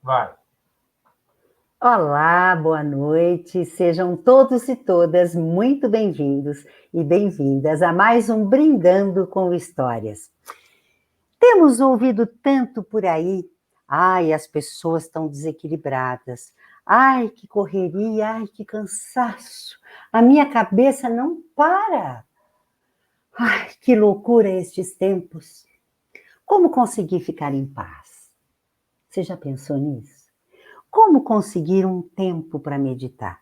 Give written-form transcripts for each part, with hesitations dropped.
Vai. Olá, boa noite. Sejam todos e todas muito bem-vindos e bem-vindas a mais um Brindando com Histórias. Temos ouvido tanto por aí, ai, as pessoas estão desequilibradas, ai, que correria, ai, que cansaço, a minha cabeça não para. Ai, que loucura estes tempos. Como conseguir ficar em paz? Você já pensou nisso? Como conseguir um tempo para meditar?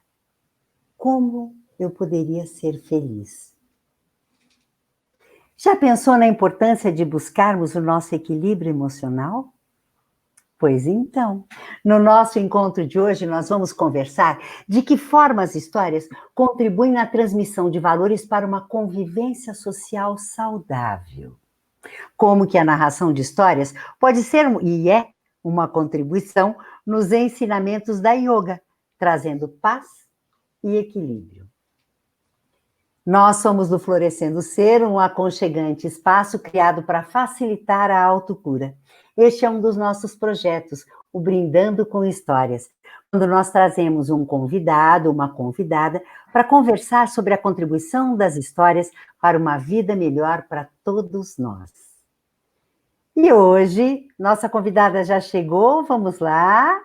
Como eu poderia ser feliz? Já pensou na importância de buscarmos o nosso equilíbrio emocional? Pois então, no nosso encontro de hoje, nós vamos conversar de que forma as histórias contribuem na transmissão de valores para uma convivência social saudável. Como que a narração de histórias pode ser, e é, uma contribuição nos ensinamentos da yoga, trazendo paz e equilíbrio. Nós somos do Florescendo Ser, um aconchegante espaço criado para facilitar a autocura. Este é um dos nossos projetos, o Brindando com Histórias, quando nós trazemos um convidado, uma convidada, para conversar sobre a contribuição das histórias para uma vida melhor para todos nós. E hoje, nossa convidada já chegou, vamos lá.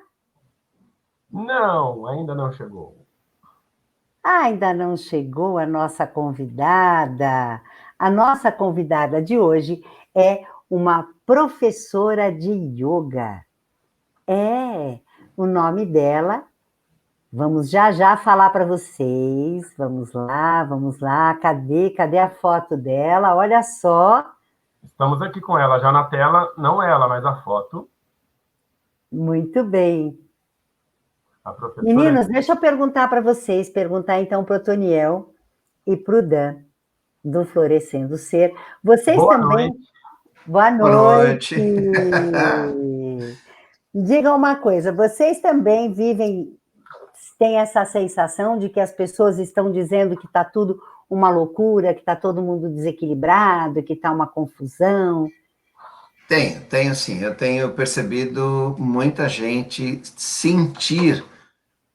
Não, ainda não chegou. Ainda não chegou a nossa convidada. A nossa convidada de hoje é uma professora de yoga. É, o nome dela, vamos já falar para vocês. Vamos lá. Cadê a foto dela? Olha só. Estamos aqui com ela já na tela, não ela, mas a foto. Muito bem. A professora. Meninos, deixa eu perguntar para vocês, perguntar então para o Toniel e para o Dan, do Florescendo Ser. Vocês Boa também. noite. Boa Boa noite. noite. Diga uma coisa, vocês também têm essa sensação de que as pessoas estão dizendo que está tudo uma loucura, que está todo mundo desequilibrado, que está uma confusão? Tenho sim. Eu tenho percebido muita gente sentir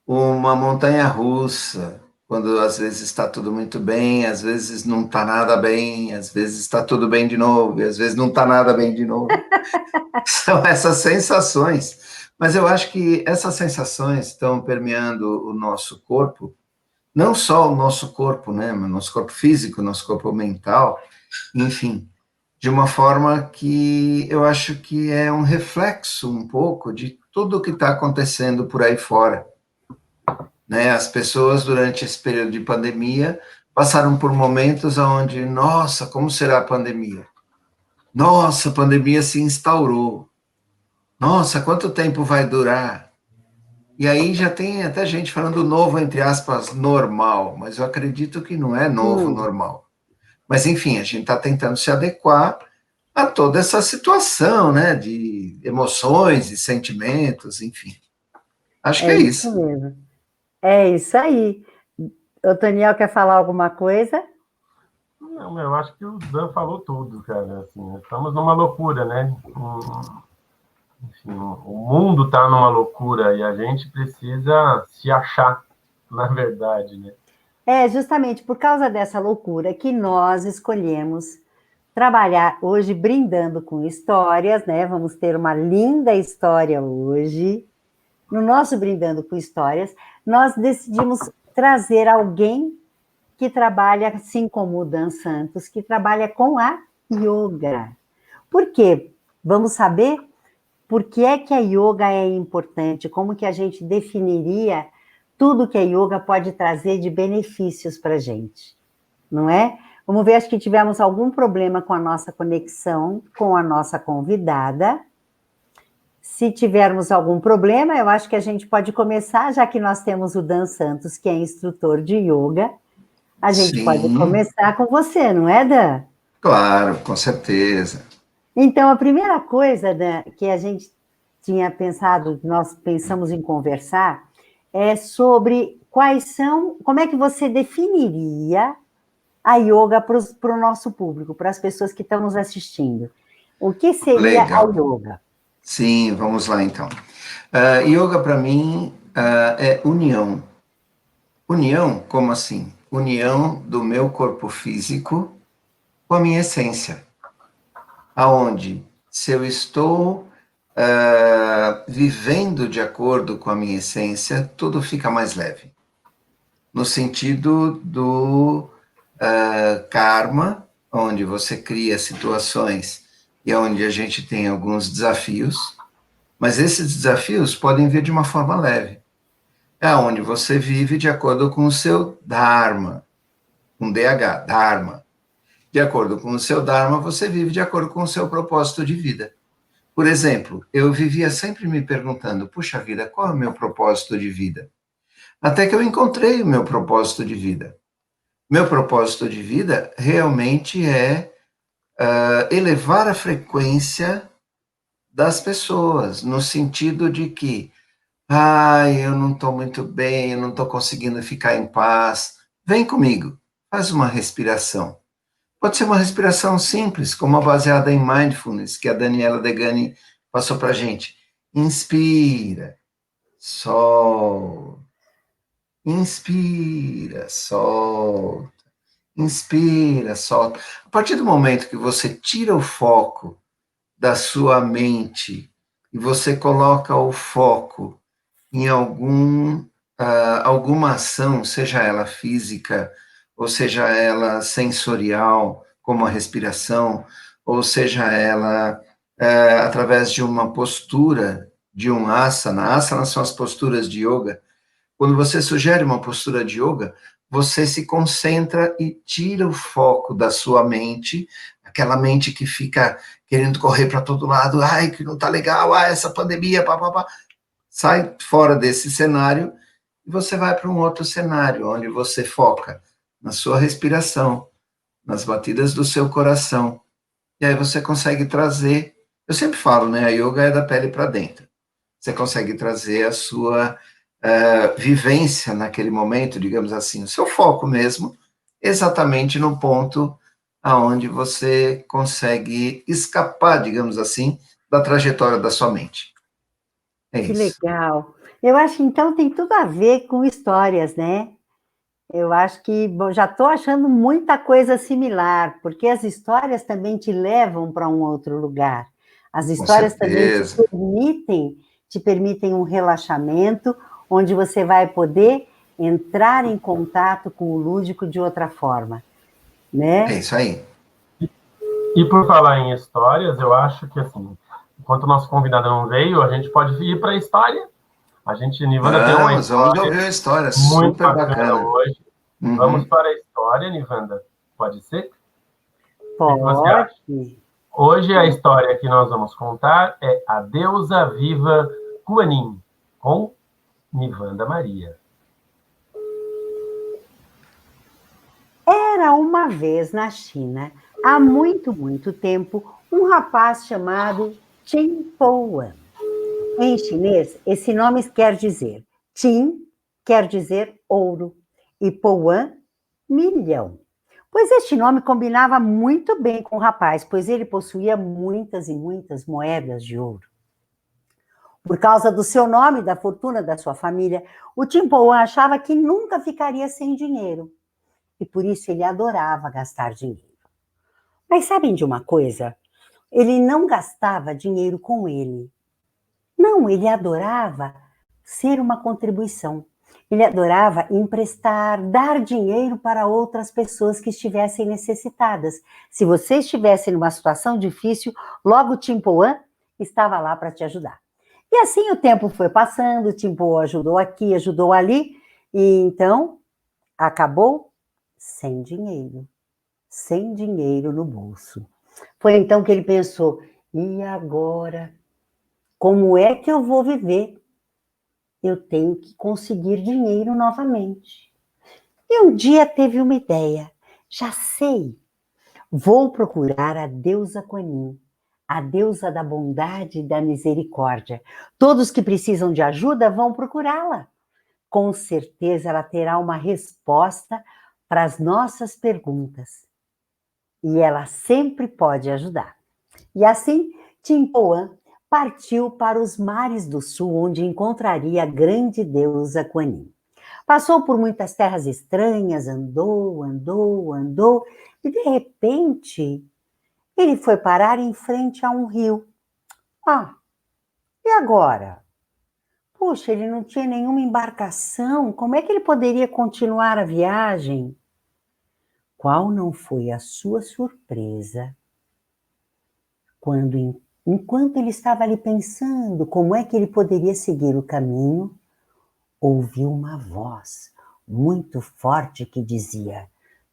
uma montanha-russa, quando às vezes está tudo muito bem, às vezes não está nada bem, às vezes está tudo bem de novo, e às vezes não está nada bem de novo. São essas sensações. Mas eu acho que essas sensações estão permeando o nosso corpo, não só o nosso corpo, né, mas nosso corpo físico, nosso corpo mental, enfim, de uma forma que eu acho que é um reflexo um pouco de tudo o que está acontecendo por aí fora. Né? As pessoas, durante esse período de pandemia, passaram por momentos onde, nossa, como será a pandemia? Nossa, a pandemia se instaurou. Nossa, quanto tempo vai durar? E aí já tem até gente falando novo, entre aspas, normal, mas eu acredito que não é novo normal. Mas, enfim, a gente está tentando se adequar a toda essa situação, né, de emoções e sentimentos, enfim. Acho que É é isso isso. mesmo. É isso aí. O Toniel quer falar alguma coisa? Não, eu acho que o Dan falou tudo, cara. Assim, estamos numa loucura, né? Enfim, o mundo está numa loucura e a gente precisa se achar, na verdade, né? É justamente por causa dessa loucura que nós escolhemos trabalhar hoje brindando com histórias, né? Vamos ter uma linda história hoje. No nosso Brindando com Histórias, nós decidimos trazer alguém que trabalha, assim como o Dan Santos, que trabalha com a yoga. Por quê? Vamos saber por que é que a yoga é importante, como que a gente definiria tudo que a yoga pode trazer de benefícios para a gente, não é? Vamos ver, acho que tivemos algum problema com a nossa conexão com a nossa convidada. Se tivermos algum problema, eu acho que a gente pode começar, já que nós temos o Dan Santos, que é instrutor de yoga, a gente pode Sim, começar com você, não é, Dan? claro, com certeza. Então, a primeira coisa, Dan, que a gente tinha pensado, nós pensamos em conversar, é sobre como é que você definiria a yoga para o nosso público, para as pessoas que estão nos assistindo. O que seria a Legal. yoga? Sim, vamos lá então. Yoga, para mim, é união. União, como assim? União do meu corpo físico com a minha essência. Aonde, se eu estou vivendo de acordo com a minha essência, tudo fica mais leve. No sentido do karma, onde você cria situações e onde a gente tem alguns desafios, mas esses desafios podem vir de uma forma leve. É onde você vive de acordo com o seu Dharma, com DH, Dharma. De acordo com o seu Dharma, você vive de acordo com o seu propósito de vida. Por exemplo, eu vivia sempre me perguntando, puxa vida, qual é o meu propósito de vida? Até que eu encontrei o meu propósito de vida. Meu propósito de vida realmente é elevar a frequência das pessoas, no sentido de que, eu não estou muito bem, eu não estou conseguindo ficar em paz. Vem comigo, faz uma respiração. Pode ser uma respiração simples, como a baseada em mindfulness, que a Daniela Degani passou para a gente. Inspira, solta. Inspira, solta. Inspira, solta. A partir do momento que você tira o foco da sua mente e você coloca o foco em alguma ação, seja ela física, ou seja ela sensorial, como a respiração, ou seja ela através de uma postura, de um asana. Asana são as posturas de yoga. Quando você sugere uma postura de yoga, você se concentra e tira o foco da sua mente, aquela mente que fica querendo correr para todo lado, ai, que não tá legal, essa pandemia, papapá. Sai fora desse cenário e você vai para um outro cenário, onde você foca na sua respiração, nas batidas do seu coração. E aí você consegue trazer, eu sempre falo, né, a yoga é da pele para dentro. Você consegue trazer a sua vivência naquele momento, digamos assim, o seu foco mesmo, exatamente no ponto aonde você consegue escapar, digamos assim, da trajetória da sua mente. É Que isso. legal. Eu acho que então tem tudo a ver com histórias, né? Eu acho que já estou achando muita coisa similar, porque as histórias também te levam para um outro lugar. As Com histórias também certeza. te permitem um relaxamento, onde você vai poder entrar em contato com o lúdico de outra forma, É né? isso aí. E por falar em histórias, eu acho que, assim, enquanto o nosso convidado não veio, a gente pode ir para a história. A gente, Nivanda, tem uma Vamos história ouvir a história, muito super bacana bacana. hoje. Vamos Uhum. para a história, Nivanda. Pode ser? O que você Pode. acha? Hoje a história que nós vamos contar é A Deusa Viva Kuan com Nivanda Maria. Era uma vez na China, há muito, muito tempo, um rapaz chamado Qin Pouan. Em chinês, esse nome quer dizer Qin, quer dizer ouro, e Pouan, milhão. Pois este nome combinava muito bem com o rapaz, pois ele possuía muitas e muitas moedas de ouro. Por causa do seu nome e da fortuna da sua família, o Qin Pouan achava que nunca ficaria sem dinheiro. E por isso ele adorava gastar dinheiro. Mas sabem de uma coisa? Ele não gastava dinheiro com ele. Não, ele adorava ser uma contribuição. Ele adorava emprestar, dar dinheiro para outras pessoas que estivessem necessitadas. Se você estivesse numa situação difícil, logo o Timpoan estava lá para te ajudar. E assim o tempo foi passando, o Timpoan ajudou aqui, ajudou ali, e então acabou sem dinheiro no bolso. Foi então que ele pensou: e agora? Como é que eu vou viver? Eu tenho que conseguir dinheiro novamente. E um dia teve uma ideia. Já sei, vou procurar a deusa Kuan, a deusa da bondade e da misericórdia. Todos que precisam de ajuda vão procurá-la. Com certeza ela terá uma resposta para as nossas perguntas. E ela sempre pode ajudar. E assim, Timpoan partiu para os mares do sul, onde encontraria a grande deusa Kuan Yin. Passou por muitas terras estranhas, andou, andou, andou, e de repente ele foi parar em frente a um rio. Ah, e agora? Puxa, ele não tinha nenhuma embarcação, como é que ele poderia continuar a viagem? Qual não foi a sua surpresa quando, enquanto ele estava ali pensando como é que ele poderia seguir o caminho, ouviu uma voz muito forte que dizia: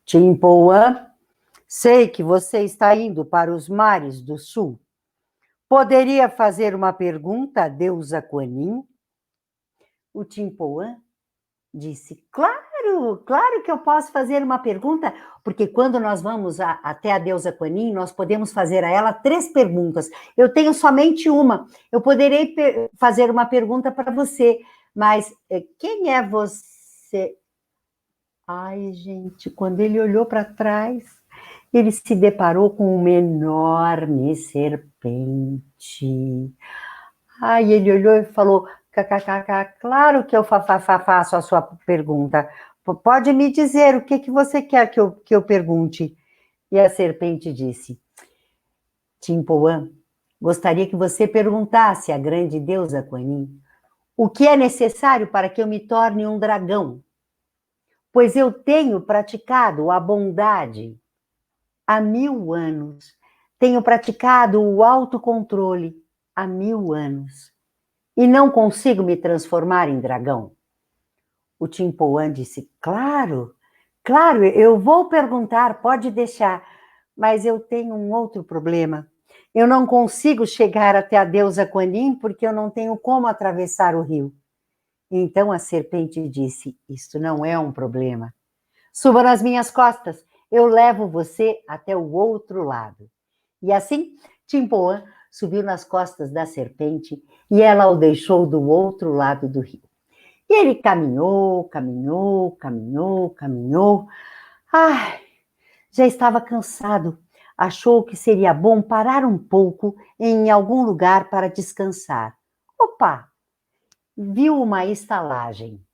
Timpoan, sei que você está indo para os mares do sul. Poderia fazer uma pergunta à deusa Kuan Yin? O Timpoan disse: claro, claro que eu posso fazer uma pergunta, porque quando nós vamos até a deusa Kuan Yin, nós podemos fazer a ela 3 perguntas. Eu tenho somente uma. Eu poderei fazer uma pergunta para você, mas quem é você? Ai, gente, quando ele olhou para trás, ele se deparou com uma enorme serpente. Ai, ele olhou e falou: kkkk, claro que eu faço a sua pergunta. Pode me dizer o que você quer que eu pergunte? E a serpente disse: Timpoan, gostaria que você perguntasse à grande deusa Kuan Yin o que é necessário para que eu me torne um dragão, pois eu tenho praticado a bondade há 1000 anos, tenho praticado o autocontrole há 1000 anos, e não consigo me transformar em dragão. O Timpoan disse: claro, claro, eu vou perguntar, pode deixar, mas eu tenho um outro problema. Eu não consigo chegar até a deusa Kuan Yin porque eu não tenho como atravessar o rio. Então a serpente disse: isto não é um problema. Suba nas minhas costas, eu levo você até o outro lado. E assim, Timpoan subiu nas costas da serpente e ela o deixou do outro lado do rio. E ele caminhou, caminhou, caminhou, caminhou. Ai, já estava cansado. Achou que seria bom parar um pouco em algum lugar para descansar. Opa! Viu uma estalagem,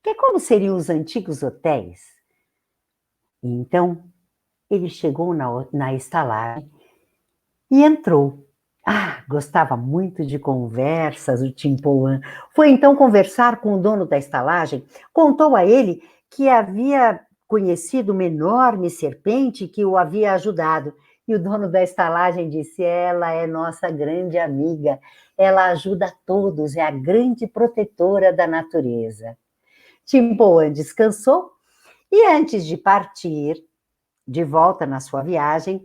que é como seriam os antigos hotéis. Então, ele chegou na estalagem e entrou. Ah, gostava muito de conversas, o Timpoan. Foi então conversar com o dono da estalagem, contou a ele que havia conhecido uma enorme serpente que o havia ajudado. E o dono da estalagem disse: ela é nossa grande amiga, ela ajuda a todos, é a grande protetora da natureza. Timpoan descansou e antes de partir, de volta na sua viagem,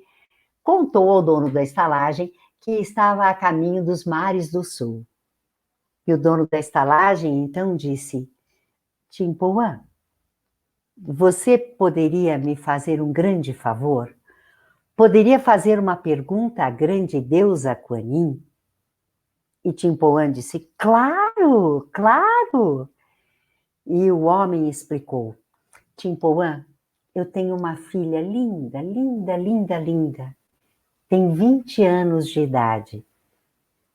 contou ao dono da estalagem que estava a caminho dos mares do sul. E o dono da estalagem então disse: Timpoan, você poderia me fazer um grande favor? Poderia fazer uma pergunta à grande deusa Kuan Yin? E Timpoan disse: claro, claro. E o homem explicou: Timpoan, eu tenho uma filha linda, linda, linda, linda. Tem 20 anos de idade.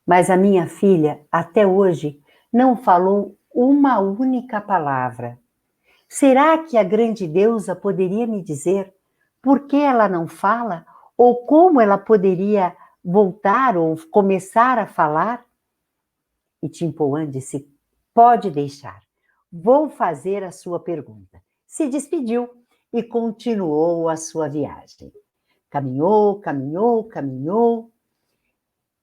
Mas a minha filha, até hoje, não falou uma única palavra. Será que a grande deusa poderia me dizer por que ela não fala? Ou como ela poderia voltar ou começar a falar? E Timpoan disse: pode deixar, vou fazer a sua pergunta. Se despediu e continuou a sua viagem. Caminhou, caminhou, caminhou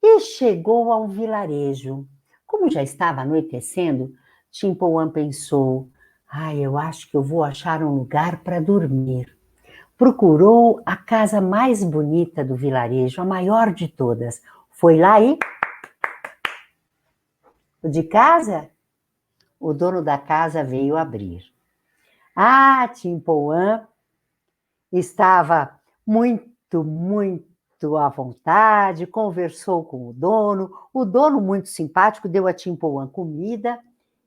e chegou ao vilarejo. Como já estava anoitecendo, Timpoan pensou: eu acho que eu vou achar um lugar para dormir. Procurou a casa mais bonita do vilarejo, a maior de todas. Foi lá e... O de casa? O dono da casa veio abrir. Timpoan estava muito, muito à vontade, conversou com o dono muito simpático, deu a Timpoan comida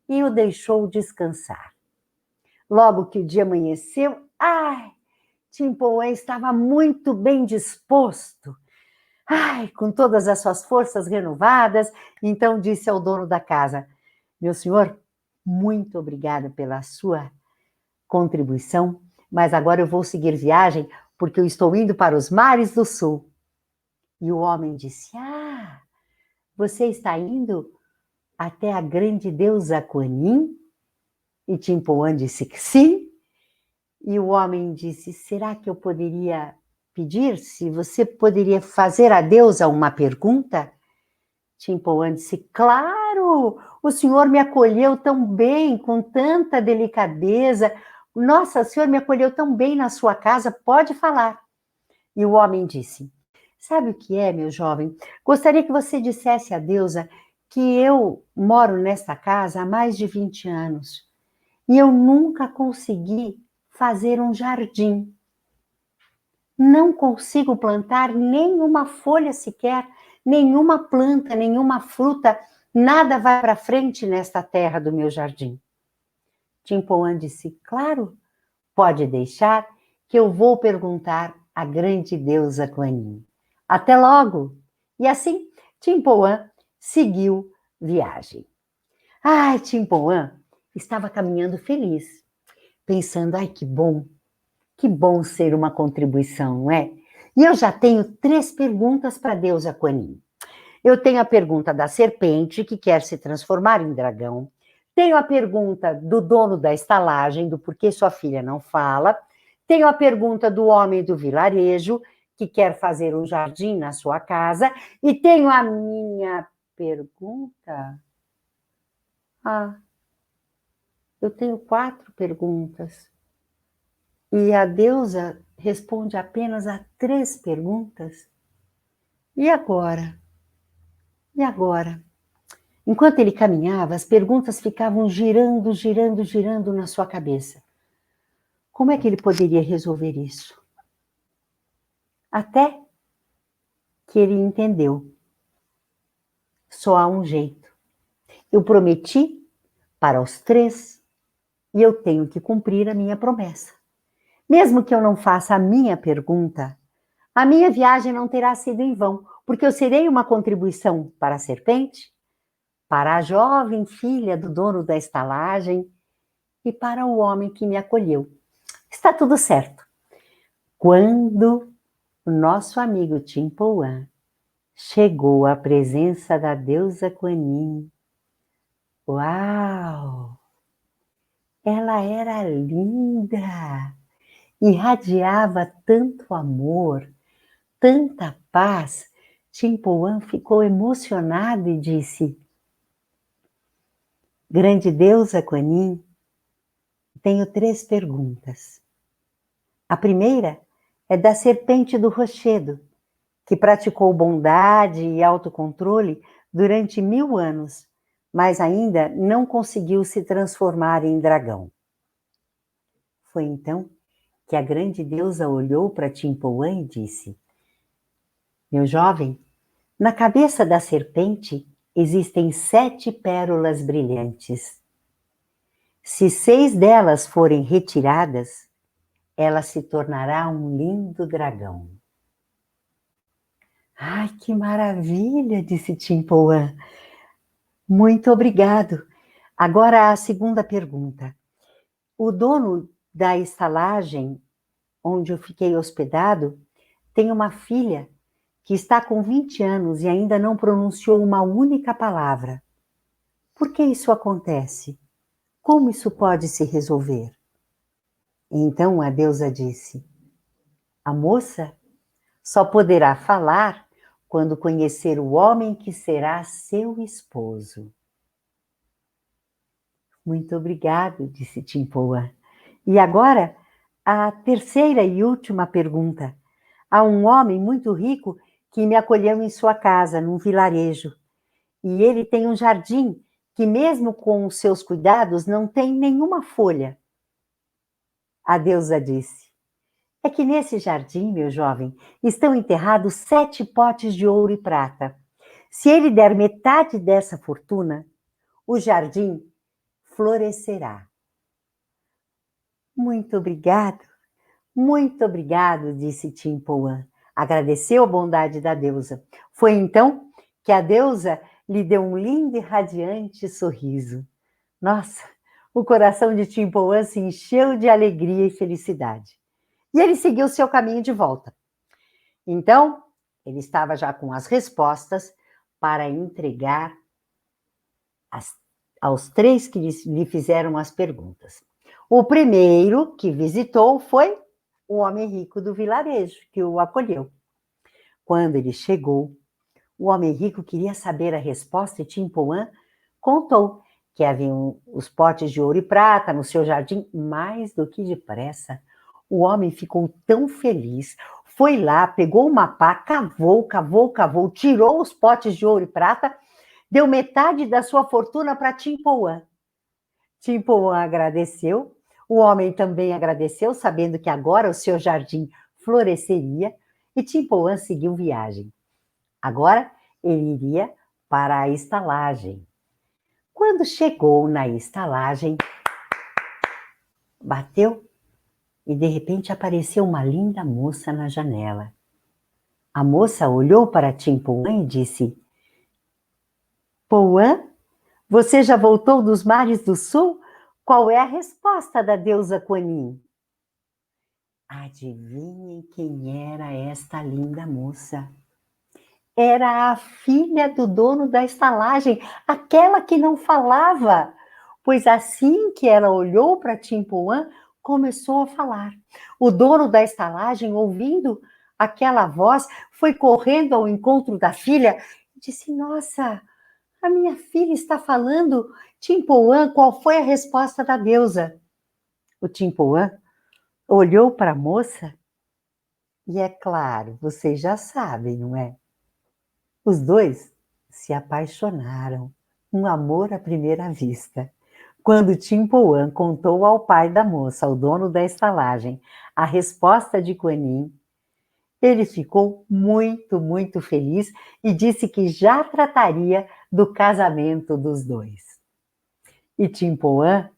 e o deixou descansar. Logo que o dia amanheceu, Timpoan estava muito bem disposto. Ai, com todas as suas forças renovadas, então disse ao dono da casa: meu senhor, muito obrigada pela sua contribuição, mas agora eu vou seguir viagem porque eu estou indo para os mares do sul. E o homem disse: ah, você está indo até a grande deusa Kuan Yin? E Timpoan disse que sim. E o homem disse: será que eu poderia pedir se você poderia fazer a deusa uma pergunta? Timpoan disse: claro, o senhor me acolheu tão bem, com tanta delicadeza. Nossa, o senhor me acolheu tão bem na sua casa, pode falar. E o homem disse: sabe o que é, meu jovem? Gostaria que você dissesse à deusa que eu moro nesta casa há mais de 20 anos e eu nunca consegui fazer um jardim. Não consigo plantar nenhuma folha sequer, nenhuma planta, nenhuma fruta, nada vai para frente nesta terra do meu jardim. Timpoan disse: claro, pode deixar que eu vou perguntar à grande deusa Kuan Yin. Até logo! E assim, Timpoan seguiu viagem. Ai, Timpoan estava caminhando feliz, pensando: ai, que bom ser uma contribuição, não é? E eu já tenho 3 perguntas para a deusa Kuan Yin. Eu tenho a pergunta da serpente, que quer se transformar em dragão. Tenho a pergunta do dono da estalagem, do porquê sua filha não fala. Tenho a pergunta do homem do vilarejo, que quer fazer um jardim na sua casa. E tenho a minha pergunta. Ah, eu tenho 4 perguntas. E a deusa responde apenas a 3 perguntas. E agora? E agora? Enquanto ele caminhava, as perguntas ficavam girando, girando, girando na sua cabeça. Como é que ele poderia resolver isso? Até que ele entendeu. Só há um jeito. Eu prometi para os 3 e eu tenho que cumprir a minha promessa. Mesmo que eu não faça a minha pergunta, a minha viagem não terá sido em vão, porque eu serei uma contribuição para a serpente, para a jovem filha do dono da estalagem e para o homem que me acolheu. Está tudo certo. Quando o nosso amigo Timpoan chegou à presença da deusa Kuan Yin, uau! Ela era linda, irradiava tanto amor, tanta paz. Timpoan ficou emocionado e disse: grande deusa Kuan Yin, tenho 3 perguntas. A primeira é da serpente do rochedo, que praticou bondade e autocontrole durante 1000 anos, mas ainda não conseguiu se transformar em dragão. Foi então que a grande deusa olhou para Timpoan e disse: meu jovem, na cabeça da serpente existem 7 pérolas brilhantes. Se 6 delas forem retiradas, ela se tornará um lindo dragão. Ai, que maravilha, disse Timpoan. Muito obrigado. Agora a segunda pergunta. O dono da estalagem onde eu fiquei hospedado tem uma filha que está com 20 anos e ainda não pronunciou uma única palavra. Por que isso acontece? Como isso pode se resolver? Então a deusa disse: a moça só poderá falar quando conhecer o homem que será seu esposo. Muito obrigado, disse Timpoan. E agora, a terceira e última pergunta. Há um homem muito rico que me acolheu em sua casa, num vilarejo. E ele tem um jardim que, mesmo com os seus cuidados, não tem nenhuma folha. A deusa disse: é que nesse jardim, meu jovem, estão enterrados 7 potes de ouro e prata. Se ele der metade dessa fortuna, o jardim florescerá. Muito obrigado, disse Timpoan. Agradeceu a bondade da deusa. Foi então que a deusa lhe deu um lindo e radiante sorriso. Nossa, o coração de Timpoan se encheu de alegria e felicidade. E ele seguiu seu caminho de volta. Então, ele estava já com as respostas para entregar aos 3 que lhe fizeram as perguntas. O primeiro que visitou foi o homem rico do vilarejo, que o acolheu. Quando ele chegou, o homem rico queria saber a resposta e Timpoan contou que haviam os potes de ouro e prata no seu jardim. Mais do que depressa, o homem ficou tão feliz, foi lá, pegou uma pá, cavou, tirou os potes de ouro e prata, deu metade da sua fortuna para Timpoan. Timpoan agradeceu, o homem também agradeceu, sabendo que agora o seu jardim floresceria, e Timpoan seguiu viagem. Agora ele iria para a estalagem. Quando chegou na estalagem, bateu e de repente apareceu uma linda moça na janela. A moça olhou para Timpoan e disse: Poan, você já voltou dos mares do sul? Qual é a resposta da deusa Kuan-Yin? Adivinhem quem era esta linda moça? Era a filha do dono da estalagem, aquela que não falava. Pois assim que ela olhou para Timpoan, começou a falar. O dono da estalagem, ouvindo aquela voz, foi correndo ao encontro da filha e disse: Nossa, a minha filha está falando. Timpoan, qual foi a resposta da deusa? O Timpoan olhou para a moça e, é claro, vocês já sabem, não é? Os dois se apaixonaram, um amor à primeira vista. Quando Timpoan contou ao pai da moça, ao dono da estalagem, a resposta de Kuan-Yin, ele ficou muito feliz e disse que já trataria do casamento dos dois. E Timpoan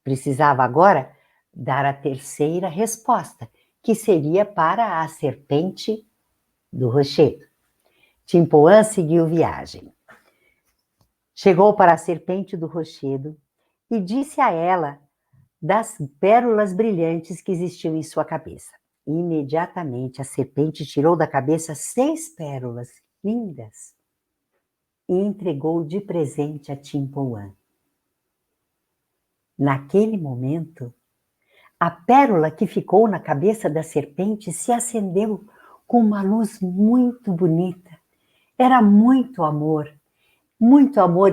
precisava agora dar a terceira resposta, que seria para a serpente do rochedo. Timpoan seguiu viagem. Chegou para a serpente do rochedo e disse a ela das pérolas brilhantes que existiam em sua cabeça. Imediatamente a serpente tirou da cabeça 6 pérolas lindas e entregou de presente a Timpoan. Naquele momento, a pérola que ficou na cabeça da serpente se acendeu com uma luz muito bonita. Era muito amor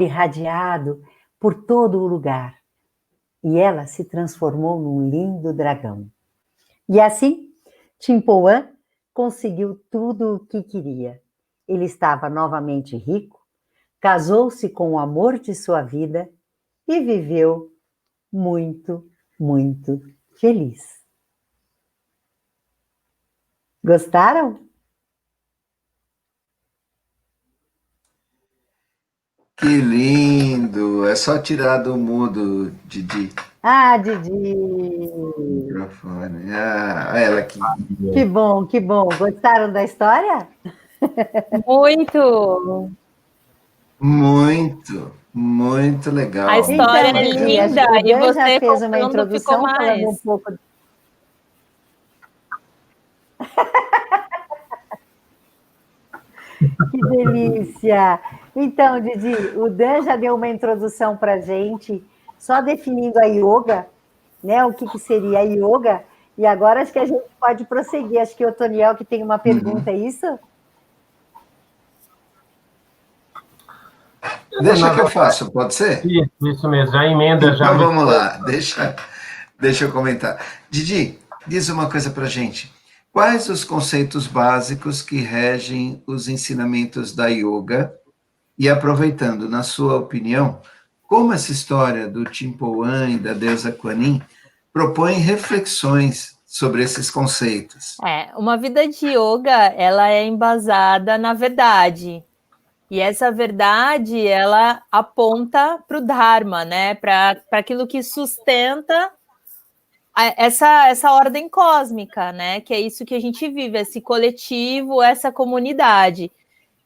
irradiado por todo o lugar. E ela se transformou num lindo dragão. E assim, Timpoan conseguiu tudo o que queria. Ele estava novamente rico, casou-se com o amor de sua vida e viveu muito feliz. Gostaram? Que lindo! É só tirar do mudo, Didi. Ah, Didi! O microfone. Ah, ela aqui. Que bom. Gostaram da história? Muito! Muito legal. A história então, é linda. E você já fez uma contando, introdução falando um pouco. Que delícia! Então, Didi, o Dan já deu uma introdução para a gente, só definindo a yoga, né? O que seria a yoga, e agora acho que a gente pode prosseguir. Acho que o Toniel que tem uma pergunta, é isso? Deixa que eu faço, pode ser? Isso mesmo, já emenda já. Então vamos lá, deixa eu comentar. Didi, diz uma coisa para gente. Quais os conceitos básicos que regem os ensinamentos da yoga? E aproveitando, na sua opinião, como essa história do Timpoan e da deusa Kuan-Yin propõe reflexões sobre esses conceitos? Uma vida de yoga, ela é embasada na verdade. E essa verdade, ela aponta para o Dharma, né? Para aquilo que sustenta essa ordem cósmica, né? Que é isso que a gente vive, esse coletivo, essa comunidade.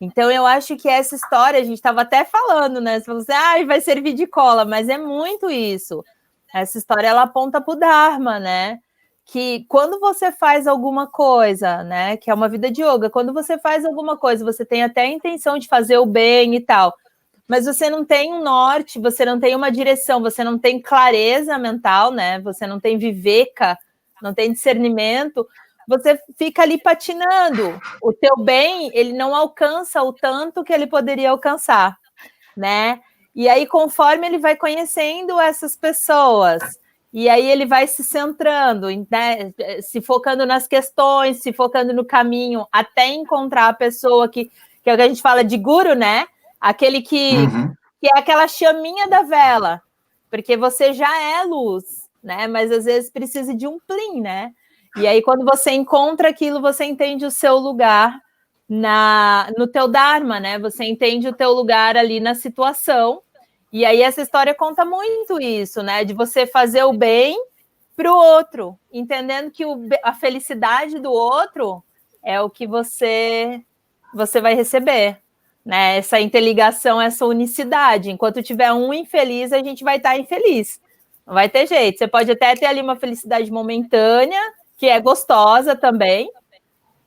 Então, eu acho que essa história, a gente estava até falando, né? Você falou assim, vai servir de cola, mas é muito isso. Essa história, ela aponta para o Dharma, né? Que quando você faz alguma coisa, né? Que é uma vida de yoga, quando você faz alguma coisa, você tem até a intenção de fazer o bem e tal, mas você não tem um norte, você não tem uma direção, você não tem clareza mental, né? Você não tem viveka, não tem discernimento, você fica ali patinando. O teu bem, ele não alcança o tanto que ele poderia alcançar, né? E aí, conforme ele vai conhecendo essas pessoas, e aí ele vai se centrando, né? Se focando nas questões, se focando no caminho, até encontrar a pessoa que é o que a gente fala de guru, né? Aquele que é aquela chaminha da vela, porque você já é luz, né? Mas às vezes precisa de um plim, né? E aí, quando você encontra aquilo, você entende o seu lugar no teu Dharma, né? Você entende o teu lugar ali na situação. E aí, essa história conta muito isso, né? De você fazer o bem para o outro, entendendo que a felicidade do outro é o que você vai receber. Né, essa interligação, essa unicidade. Enquanto tiver um infeliz, a gente vai estar infeliz. Não vai ter jeito. Você pode até ter ali uma felicidade momentânea, que é gostosa também,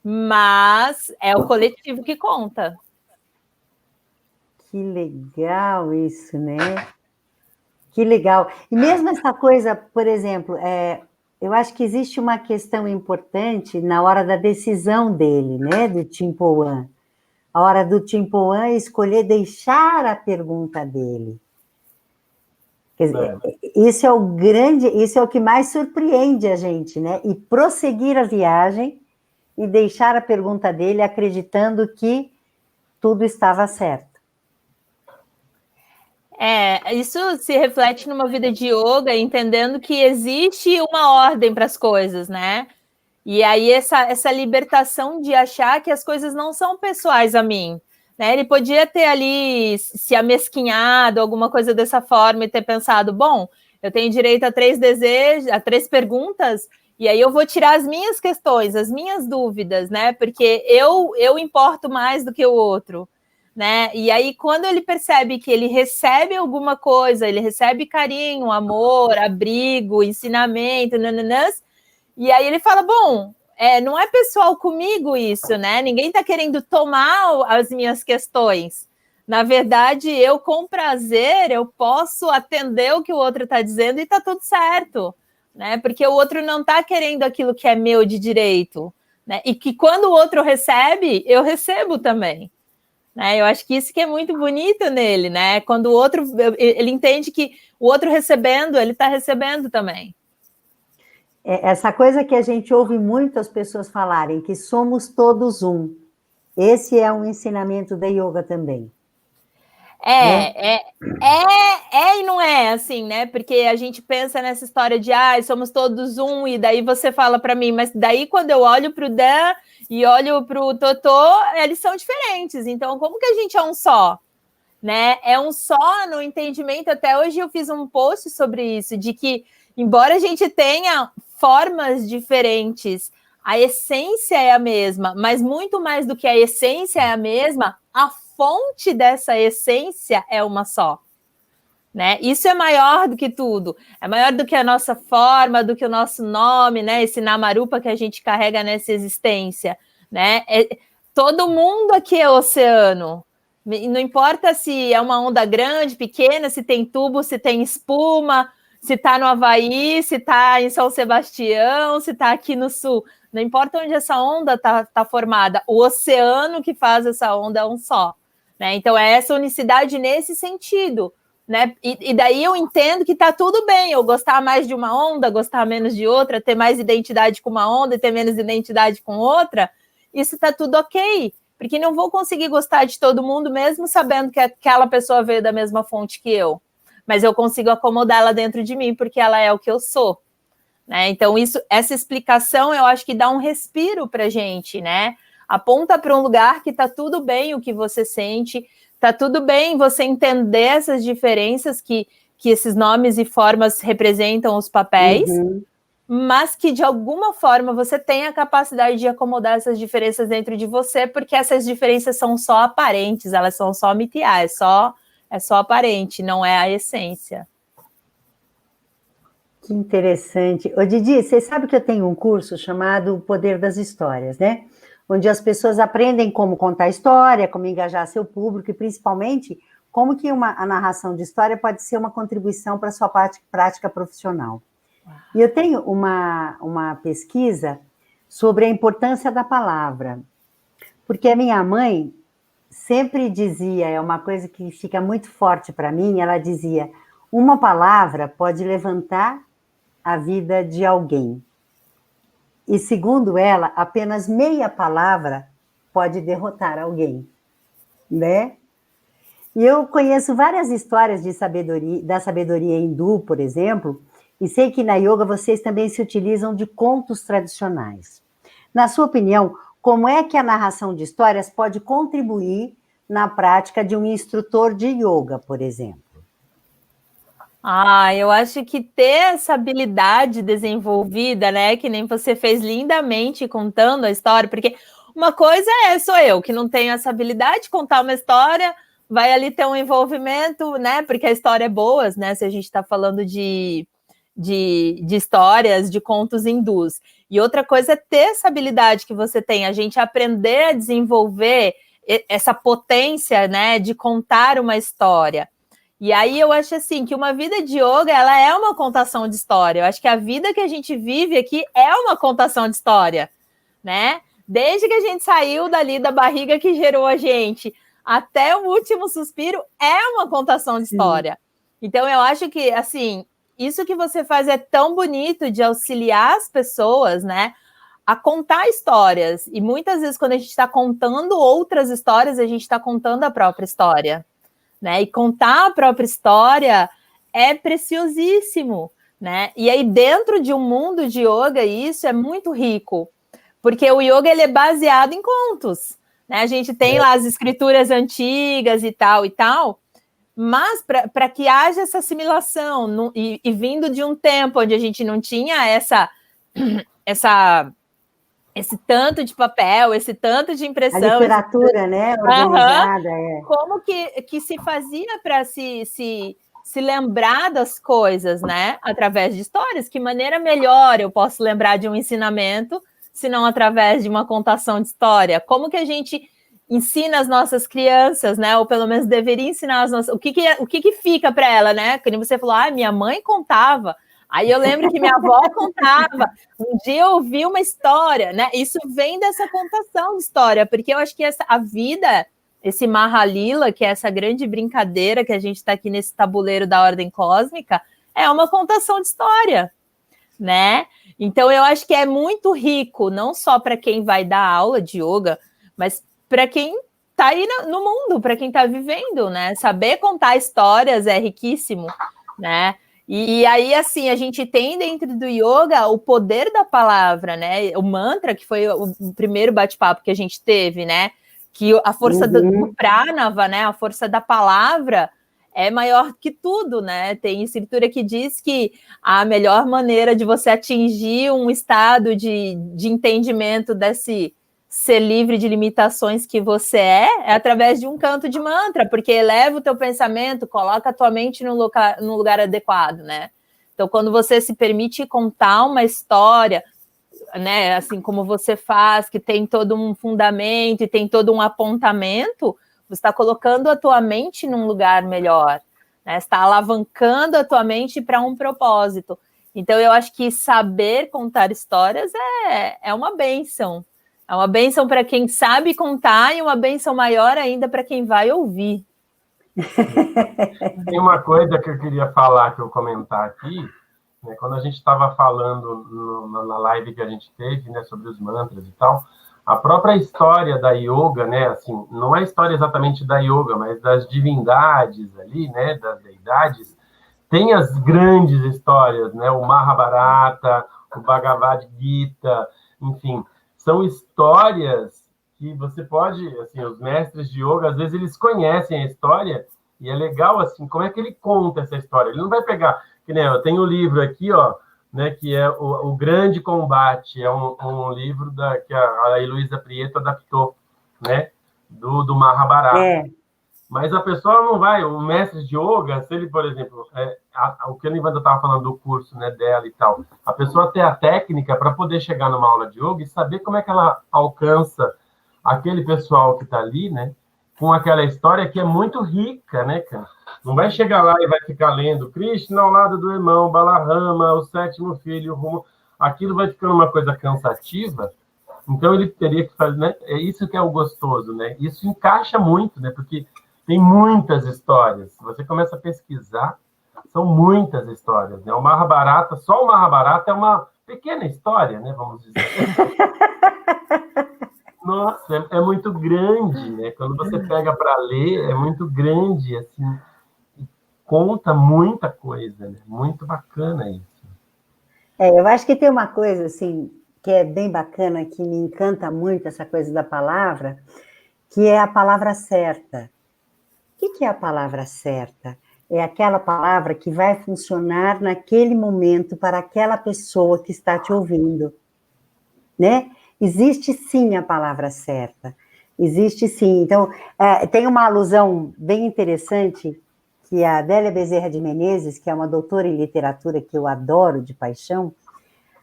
mas é o coletivo que conta. Que legal isso, né? Que legal. E mesmo essa coisa, por exemplo, eu acho que existe uma questão importante na hora da decisão dele, né, do Timpo Wan. A hora do Timpo Wan escolher deixar a pergunta dele. Quer dizer, isso é o que mais surpreende a gente, né? E prosseguir a viagem e deixar a pergunta dele acreditando que tudo estava certo. Isso se reflete numa vida de yoga, entendendo que existe uma ordem para as coisas, né? E aí essa libertação de achar que as coisas não são pessoais a mim, né? Ele podia ter ali se amesquinhado, alguma coisa dessa forma, e ter pensado, bom, eu tenho direito a 3 desejos, a 3 perguntas, e aí eu vou tirar as minhas questões, as minhas dúvidas, né? Porque eu importo mais do que o outro, né? E aí, quando ele percebe que ele recebe alguma coisa, ele recebe carinho, amor, abrigo, ensinamento, nananãs, e aí ele fala, bom, não é pessoal comigo isso, né? Ninguém está querendo tomar as minhas questões. Na verdade, eu, com prazer, eu posso atender o que o outro está dizendo e está tudo certo, né? Porque o outro não está querendo aquilo que é meu de direito, né? E que quando o outro recebe, eu recebo também. Né? Eu acho que isso que é muito bonito nele, né? Quando o outro, ele entende que o outro recebendo, ele está recebendo também. Essa coisa que a gente ouve muito as pessoas falarem, que somos todos um. Esse é um ensinamento da yoga também. E não é assim, né? Porque a gente pensa nessa história de somos todos um, e daí você fala para mim, mas daí quando eu olho para o Dan e olho para o Totô, eles são diferentes. Então, como que a gente é um só? Né? É um só no entendimento. Até hoje eu fiz um post sobre isso, de que, embora a gente tenha formas diferentes, a essência é a mesma, mas muito mais do que a essência é a mesma, a fonte dessa essência é uma só. Né? Isso é maior do que tudo, é maior do que a nossa forma, do que o nosso nome, né? Esse namarupa que a gente carrega nessa existência. Né? Todo mundo aqui é oceano. Não importa se é uma onda grande, pequena, se tem tubo, se tem espuma, se está no Havaí, se está em São Sebastião, se está aqui no sul. Não importa onde essa onda está formada, o oceano que faz essa onda é um só. Né? Então, é essa unicidade nesse sentido. Né? E daí eu entendo que está tudo bem eu gostar mais de uma onda, gostar menos de outra, ter mais identidade com uma onda e ter menos identidade com outra. Isso está tudo ok. Porque não vou conseguir gostar de todo mundo, mesmo sabendo que aquela pessoa veio da mesma fonte que eu. Mas eu consigo acomodá-la dentro de mim, porque ela é o que eu sou. Né? Então, essa explicação, eu acho que dá um respiro para a gente, né? Aponta para um lugar que está tudo bem o que você sente, está tudo bem você entender essas diferenças que esses nomes e formas representam os papéis, mas que de alguma forma você tem a capacidade de acomodar essas diferenças dentro de você, porque essas diferenças são só aparentes, elas são só mitiar, é só aparente, não é a essência. Que interessante. Ô, Didi, você sabe que eu tenho um curso chamado O Poder das Histórias, né? Onde as pessoas aprendem como contar história, como engajar seu público e, principalmente, como que a narração de história pode ser uma contribuição para a sua prática profissional. E eu tenho uma pesquisa sobre a importância da palavra, porque a minha mãe sempre dizia, é uma coisa que fica muito forte para mim, ela dizia, uma palavra pode levantar a vida de alguém. E, segundo ela, apenas meia palavra pode derrotar alguém, né? E eu conheço várias histórias da sabedoria hindu, por exemplo, e sei que na yoga vocês também se utilizam de contos tradicionais. Na sua opinião, como é que a narração de histórias pode contribuir na prática de um instrutor de yoga, por exemplo? Eu acho que ter essa habilidade desenvolvida, né, que nem você fez lindamente contando a história, porque uma coisa sou eu, que não tenho essa habilidade de contar uma história, vai ali ter um envolvimento, né, porque a história é boa, né, se a gente está falando de histórias, de contos hindus. E outra coisa é ter essa habilidade que você tem, a gente aprender a desenvolver essa potência, né, de contar uma história. E aí eu acho assim, que uma vida de yoga, ela é uma contação de história. Eu acho que a vida que a gente vive aqui é uma contação de história, né? Desde que a gente saiu dali da barriga que gerou a gente, até o último suspiro, é uma contação de história. Então eu acho que, assim, isso que você faz é tão bonito de auxiliar as pessoas, né, a contar histórias. E muitas vezes, quando a gente está contando outras histórias, a gente está contando a própria história. Né? E contar a própria história é preciosíssimo, né? E aí dentro de um mundo de yoga isso é muito rico, porque o yoga ele é baseado em contos, né? A gente tem lá as escrituras antigas e tal, mas para que haja essa assimilação e vindo de um tempo onde a gente não tinha esse tanto de papel, esse tanto de impressão. A literatura, né, organizada. Como que se fazia para se lembrar das coisas, né? Através de histórias. Que maneira melhor eu posso lembrar de um ensinamento, se não através de uma contação de história? Como que a gente ensina as nossas crianças, né? Ou pelo menos deveria ensinar as nossas... O que fica para ela, né? Como você falou, minha mãe contava... Aí eu lembro que minha avó contava, um dia eu ouvi uma história, né? Isso vem dessa contação de história, porque eu acho que a vida, esse Mahalila, que é essa grande brincadeira que a gente está aqui nesse tabuleiro da ordem cósmica, é uma contação de história, né? Então eu acho que é muito rico, não só para quem vai dar aula de yoga, mas para quem está aí no mundo, para quem está vivendo, né? Saber contar histórias é riquíssimo, né? E aí, assim, a gente tem dentro do yoga o poder da palavra, né? O mantra, que foi o primeiro bate-papo que a gente teve, né? Que a força do pranava, né? A força da palavra é maior que tudo, né? Tem escritura que diz que a melhor maneira de você atingir um estado de entendimento desse ser livre de limitações que você é através de um canto de mantra, porque eleva o teu pensamento, coloca a tua mente no lugar adequado, né? Então, quando você se permite contar uma história, né, assim como você faz, que tem todo um fundamento e tem todo um apontamento, você está colocando a tua mente num lugar melhor, né? Está alavancando a tua mente para um propósito. Então, eu acho que saber contar histórias é uma bênção. É uma bênção para quem sabe contar e uma bênção maior ainda para quem vai ouvir. Tem uma coisa que eu queria falar, que eu comentar aqui, né, quando a gente estava falando na live que a gente teve, né, sobre os mantras e tal, a própria história da yoga, né, assim, não é a história exatamente da yoga, mas das divindades ali, né, das deidades, tem as grandes histórias, né, o Mahabharata, o Bhagavad Gita, enfim, são histórias que você pode, assim, os mestres de yoga, às vezes eles conhecem a história, e é legal, assim, como é que ele conta essa história? Ele não vai pegar, que nem eu tenho o livro aqui, ó, né, que é o Grande Combate, é um livro que a Heloísa Prieto adaptou, né, do Mahabharata. Mas a pessoa não vai, o mestre de yoga, se ele, por exemplo, o que a Nivanda estava falando do curso, né, dela e tal, a pessoa ter a técnica para poder chegar numa aula de yoga e saber como é que ela alcança aquele pessoal que está ali, né, com aquela história que é muito rica, né, cara? Não vai chegar lá e vai ficar lendo Krishna ao lado do irmão, Balarama, o sétimo filho, rumo. Aquilo vai ficando uma coisa cansativa. Então ele teria que fazer, né? É isso que é o gostoso, né? Isso encaixa muito, né? Porque tem muitas histórias. Se você começa a pesquisar, são muitas histórias, né? O Mahabharata, só o Mahabharata é uma pequena história, né? Vamos dizer. Nossa, é muito grande, né? Quando você pega para ler, é muito grande, assim, conta muita coisa, né? Muito bacana isso. Eu acho que tem uma coisa, assim, que é bem bacana, que me encanta muito, essa coisa da palavra, que é a palavra certa. O que é a palavra certa? É aquela palavra que vai funcionar naquele momento para aquela pessoa que está te ouvindo, né? Existe sim a palavra certa, existe sim. Então, tem uma alusão bem interessante que a Adélia Bezerra de Menezes, que é uma doutora em literatura que eu adoro de paixão,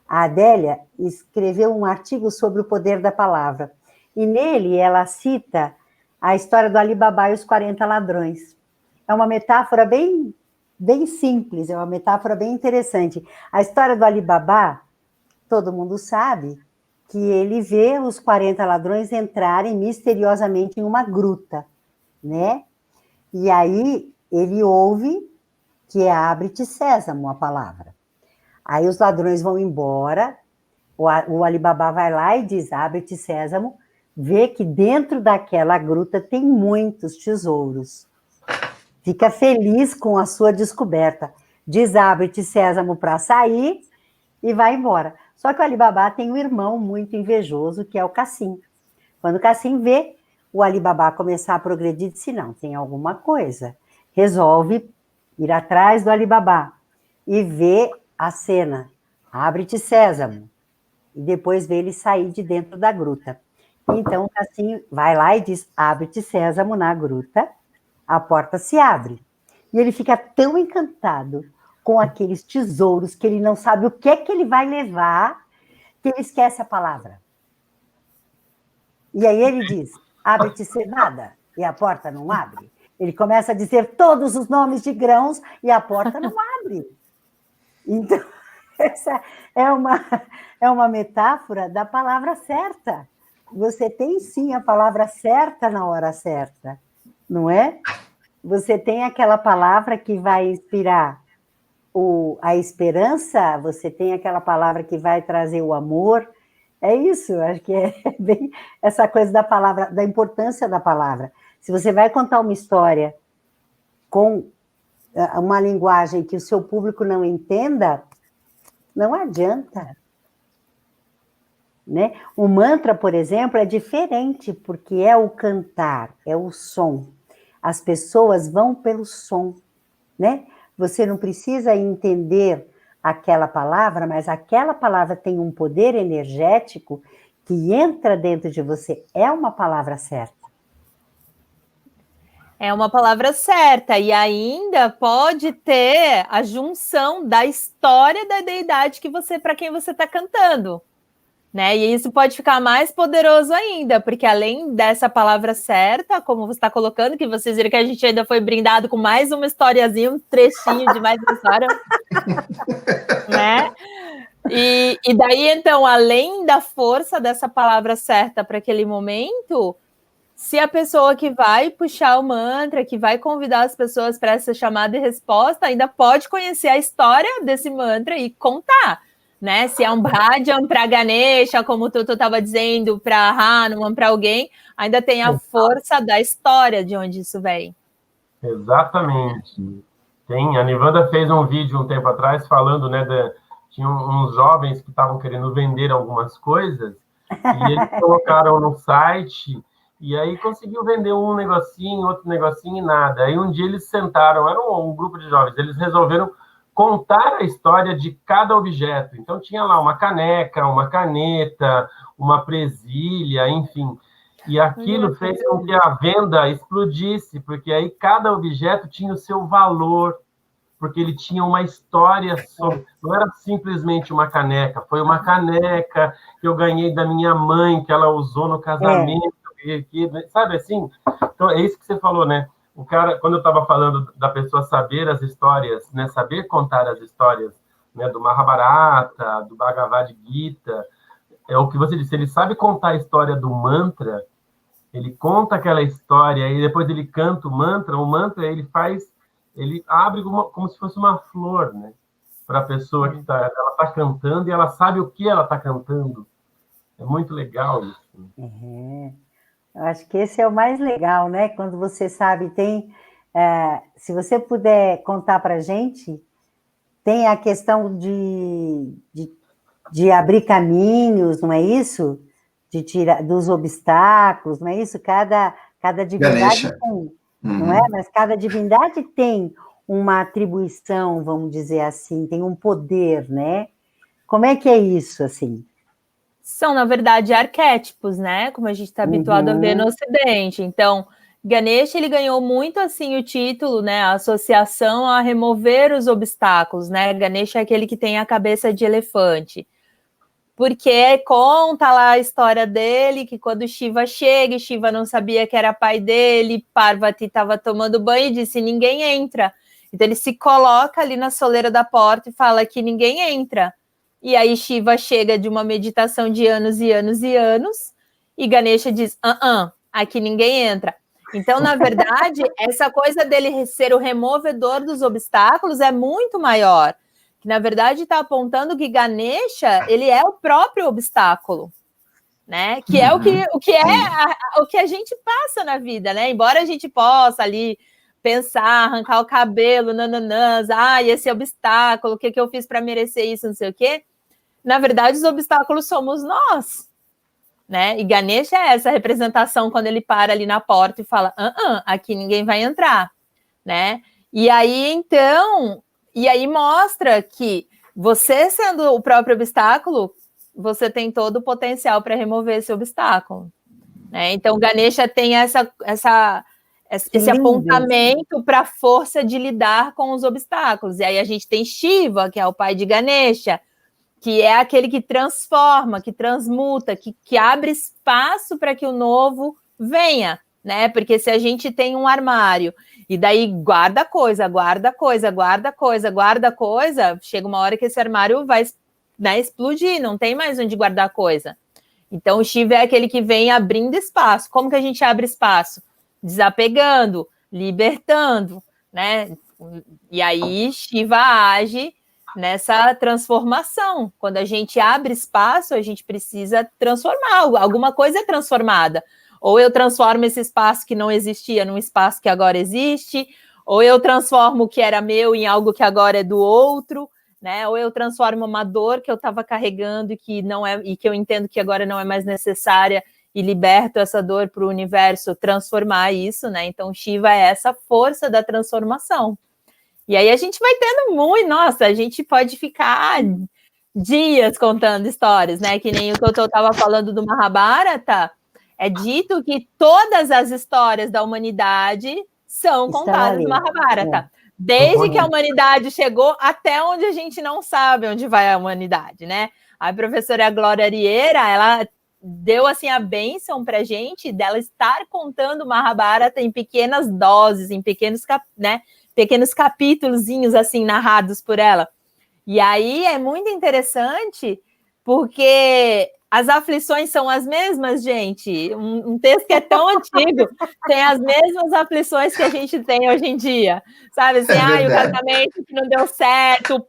a Adélia escreveu um artigo sobre o poder da palavra, e nele ela cita a história do Ali Babá e os 40 ladrões. É uma metáfora bem, bem simples, é uma metáfora bem interessante. A história do Ali Babá, todo mundo sabe, que ele vê os 40 ladrões entrarem misteriosamente em uma gruta, né? E aí ele ouve que é abre-te sésamo a palavra. Aí os ladrões vão embora, o Alibaba vai lá e diz, abre-te sésamo, vê que dentro daquela gruta tem muitos tesouros. Fica feliz com a sua descoberta. Diz, abre-te sésamo para sair e vai embora. Só que o Alibaba tem um irmão muito invejoso, que é o Cassim. Quando o Cassim vê o Alibaba começar a progredir, disse, não, tem alguma coisa. Resolve ir atrás do Alibaba e vê a cena. Abre-te sésamo. E depois vê ele sair de dentro da gruta. Então, o Cassim vai lá e diz, abre-te sésamo na gruta, a porta se abre. E ele fica tão encantado com aqueles tesouros que ele não sabe o que é que ele vai levar, que ele esquece a palavra. E aí ele diz, abre-te cevada, e a porta não abre. Ele começa a dizer todos os nomes de grãos e a porta não abre. Então, essa é uma metáfora da palavra certa. Você tem sim a palavra certa na hora certa, não é? Você tem aquela palavra que vai inspirar a esperança, você tem aquela palavra que vai trazer o amor. É isso, acho que é bem essa coisa da palavra, da importância da palavra. Se você vai contar uma história com uma linguagem que o seu público não entenda, não adianta. Né? O mantra, por exemplo, é diferente, porque é o cantar, é o som. As pessoas vão pelo som, né? Você não precisa entender aquela palavra, mas aquela palavra tem um poder energético que entra dentro de você. É uma palavra certa. É uma palavra certa, e ainda pode ter a junção da história da deidade para quem você está cantando. Né? E isso pode ficar mais poderoso ainda, porque além dessa palavra certa, como você está colocando, que vocês viram que a gente ainda foi brindado com mais uma historiazinha, um trechinho de mais uma história, né? E daí, então, além da força dessa palavra certa para aquele momento, se a pessoa que vai puxar o mantra, que vai convidar as pessoas para essa chamada e resposta, ainda pode conhecer a história desse mantra e contar. Né? Se é um bhajan para Ganesha, como tu estava dizendo, para Hanuman, para alguém, ainda tem a força da história de onde isso vem. Exatamente. A Nivanda fez um vídeo um tempo atrás falando, né, tinha uns jovens que estavam querendo vender algumas coisas e eles colocaram no site e aí conseguiu vender um negocinho, outro negocinho e nada. Aí um dia eles sentaram, era um grupo de jovens, eles resolveram contar a história de cada objeto. Então, tinha lá uma caneca, uma caneta, uma presilha, enfim. E aquilo fez com que a venda explodisse, porque aí cada objeto tinha o seu valor, porque ele tinha uma história sobre... Não era simplesmente uma caneca, foi uma caneca que eu ganhei da minha mãe, que ela usou no casamento, sabe assim? Então, é isso que você falou, né? O cara, quando eu estava falando da pessoa saber as histórias, né, saber contar as histórias, né, do Mahabharata, do Bhagavad Gita, é o que você disse, ele sabe contar a história do mantra, ele conta aquela história e depois ele canta o mantra ele abre como se fosse uma flor, né, para a pessoa que ela tá cantando e ela sabe o que ela está cantando. É muito legal isso. Eu acho que esse é o mais legal, né? Quando você sabe, se você puder contar para a gente, tem a questão de abrir caminhos, não é isso? De tirar dos obstáculos, não é isso? Cada divindade tem, não é? Mas cada divindade tem uma atribuição, vamos dizer assim, tem um poder, né? Como é que é isso, assim? São, na verdade, arquétipos, né? Como a gente está habituado a ver no Ocidente. Então, Ganesha, ele ganhou muito, assim, o título, né? A associação a remover os obstáculos, né? Ganesha é aquele que tem a cabeça de elefante. Porque conta lá a história dele, que quando Shiva chega, Shiva não sabia que era pai dele, Parvati estava tomando banho e disse, ninguém entra. Então, ele se coloca ali na soleira da porta e fala que ninguém entra. E aí Shiva chega de uma meditação de anos e anos e anos, e Ganesha diz, aqui ninguém entra. Então, na verdade, essa coisa dele ser o removedor dos obstáculos é muito maior. Que, na verdade, está apontando que Ganesha, ele é o próprio obstáculo, né? Que é o que a gente passa na vida, né? Embora a gente possa ali pensar, arrancar o cabelo, nananãs, esse obstáculo, o que eu fiz para merecer isso, não sei o quê. Na verdade, os obstáculos somos nós, né? E Ganesha é essa representação quando ele para ali na porta e fala, aqui ninguém vai entrar, né? E aí, então, mostra que você sendo o próprio obstáculo, você tem todo o potencial para remover esse obstáculo, né? Então, Ganesha tem esse apontamento para a força de lidar com os obstáculos. E aí a gente tem Shiva, que é o pai de Ganesha, que é aquele que transforma, que transmuta, que abre espaço para que o novo venha, né? Porque se a gente tem um armário e daí guarda coisa, chega uma hora que esse armário vai, né, explodir, não tem mais onde guardar coisa. Então, o Shiva é aquele que vem abrindo espaço. Como que a gente abre espaço? Desapegando, libertando, né? E aí, Shiva age nessa transformação. Quando a gente abre espaço, a gente precisa transformar. Alguma coisa é transformada. Ou eu transformo esse espaço que não existia num espaço que agora existe, ou eu transformo o que era meu em algo que agora é do outro, né? Ou eu transformo uma dor que eu estava carregando e que eu entendo que agora não é mais necessária e liberto essa dor para o universo transformar isso, né? Então, Shiva é essa força da transformação. E aí a gente vai tendo nossa, a gente pode ficar dias contando histórias, né? Que nem o que eu estava falando do Mahabharata, é dito que todas as histórias da humanidade são contadas no Mahabharata. Desde que a humanidade chegou até onde a gente não sabe onde vai a humanidade, né? A professora Glória Arieira, ela deu assim a bênção para a gente dela estar contando o Mahabharata em pequenas doses, em pequenos capítulozinhos assim narrados por ela. E aí é muito interessante porque as aflições são as mesmas, gente. Um texto que é tão antigo tem as mesmas aflições que a gente tem hoje em dia. Sabe assim, o casamento que não deu certo,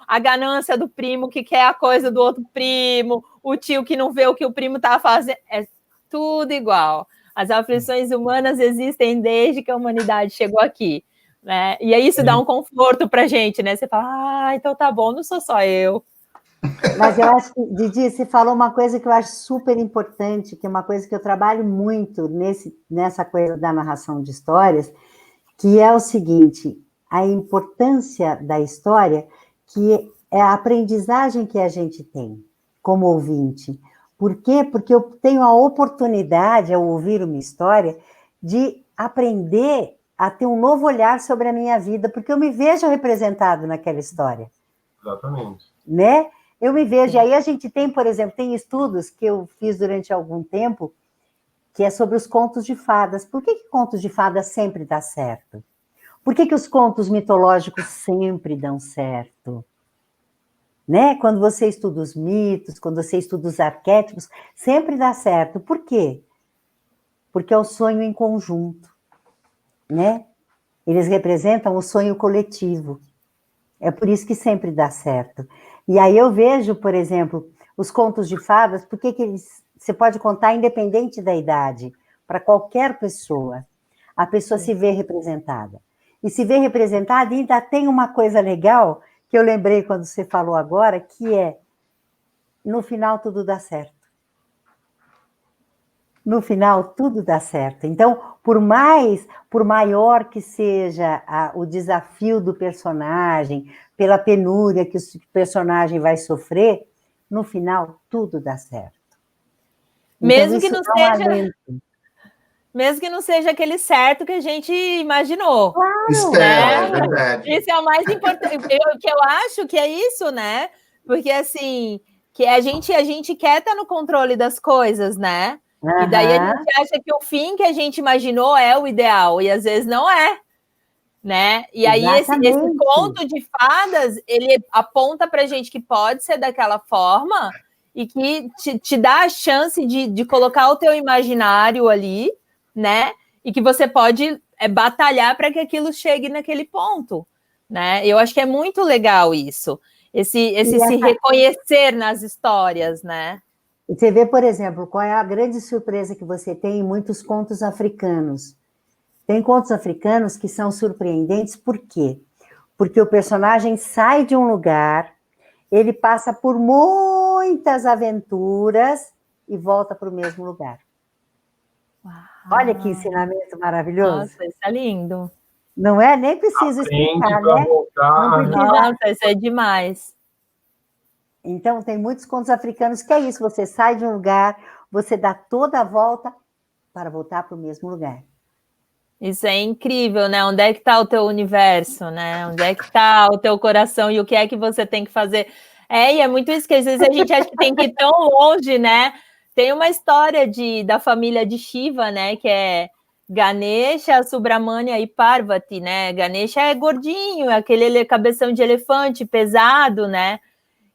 a ganância do primo que quer a coisa do outro primo, o tio que não vê o que o primo está fazendo. É tudo igual. As aflições humanas existem desde que a humanidade chegou aqui, né? E aí isso dá um conforto para a gente, né? Você fala, então tá bom, não sou só eu. Mas eu acho que, Didi, você falou uma coisa que eu acho super importante, que é uma coisa que eu trabalho muito nessa coisa da narração de histórias, que é o seguinte, a importância da história, que é a aprendizagem que a gente tem como ouvinte. Por quê? Porque eu tenho a oportunidade, ao ouvir uma história, de aprender a ter um novo olhar sobre a minha vida, porque eu me vejo representado naquela história. Exatamente. Né? Eu me vejo. E aí a gente tem, por exemplo, tem estudos que eu fiz durante algum tempo, que é sobre os contos de fadas. Por que contos de fadas sempre dá certo? Por que os contos mitológicos sempre dão certo? Né? Quando você estuda os mitos, quando você estuda os arquétipos, sempre dá certo. Por quê? Porque é o sonho em conjunto, né? Eles representam o sonho coletivo. É por isso que sempre dá certo. E aí eu vejo, por exemplo, os contos de fadas, por que você pode contar independente da idade, para qualquer pessoa. A pessoa se vê representada. E se vê representada, e ainda tem uma coisa legal, que eu lembrei quando você falou agora, que é, no final tudo dá certo. No final tudo dá certo. Então, por maior que seja o desafio do personagem, pela penúria que o personagem vai sofrer, no final tudo dá certo. Mesmo então, que não seja... Mesmo que não seja aquele certo que a gente imaginou. Claro, Espera, é verdade. Isso é o mais importante. Que eu acho que é isso, né? Porque, assim, que a gente quer estar no controle das coisas, né? E daí a gente acha que o fim que a gente imaginou é o ideal, e às vezes não é, né? E aí esse conto de fadas, ele aponta pra gente que pode ser daquela forma e que te dá a chance de colocar o teu imaginário ali, né? E que você pode batalhar para que aquilo chegue naquele ponto, né? Eu acho que é muito legal isso, se reconhecer nas histórias, né? Você vê, por exemplo, qual é a grande surpresa que você tem em muitos contos africanos. Tem contos africanos que são surpreendentes, por quê? Porque o personagem sai de um lugar, ele passa por muitas aventuras e volta para o mesmo lugar. Uau. Olha que ensinamento maravilhoso. Nossa, isso é lindo. Não é? Nem preciso explicar, né? Voltar, não precisa... Nossa, isso é demais. Então, tem muitos contos africanos que é isso, você sai de um lugar, você dá toda a volta para voltar para o mesmo lugar. Isso é incrível, né? Onde é que está o teu universo, né? Onde é que está o teu coração e o que é que você tem que fazer? E é muito isso que às vezes a gente acha que tem que ir tão longe, né? Tem uma história da família de Shiva, né? Que é Ganesha, Subramania e Parvati, né? Ganesha é gordinho, aquele cabeção de elefante pesado, né?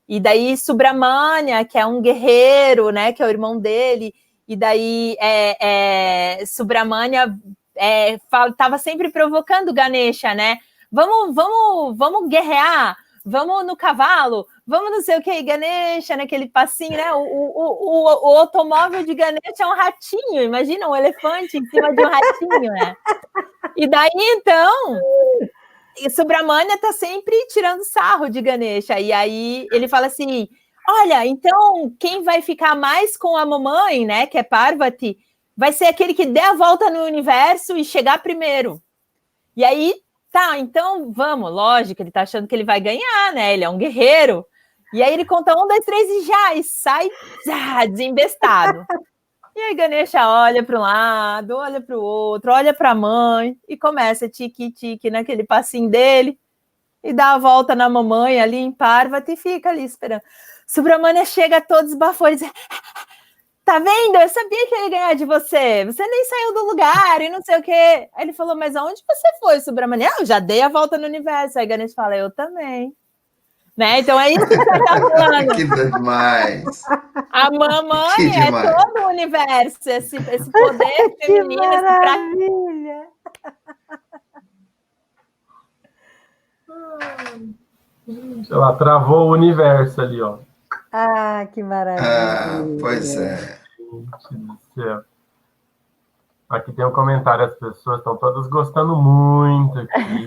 E daí Subramania, que é um guerreiro, né? Que é o irmão dele. E daí Subramania estava sempre provocando Ganesha, né? Vamos guerrear, vamos no cavalo, vamos não sei o que, Ganesha, naquele passinho, né? O automóvel de Ganesha é um ratinho, imagina um elefante em cima de um ratinho, né? E daí, então, Subramania tá sempre tirando sarro de Ganesha, e aí ele fala assim, olha, então, quem vai ficar mais com a mamãe, né, que é Parvati, vai ser aquele que der a volta no universo e chegar primeiro. E aí, tá, então vamos, lógico, ele tá achando que ele vai ganhar, né? Ele é um guerreiro. E aí ele conta 1, 2, 3 e sai desembestado. E aí Ganesha olha para um lado, olha para o outro, olha para a mãe e começa tique-tique naquele passinho dele e dá a volta na mamãe ali em Parvati e fica ali esperando. Subramania chega todo esbaforido e diz, tá vendo? Eu sabia que ele ia ganhar de você. Você nem saiu do lugar e não sei o quê. Aí ele falou, mas aonde você foi, Subramania? Eu já dei a volta no universo. Aí Ganesha fala, eu também. Né? Então é isso que você tá falando. Que demais. A mamãe é todo o universo, esse poder feminino, esse maravilha. Ela travou o universo ali, ó. Ah, que maravilha. Pois é. Gente do céu. Aqui tem um comentário, as pessoas estão todas gostando muito aqui.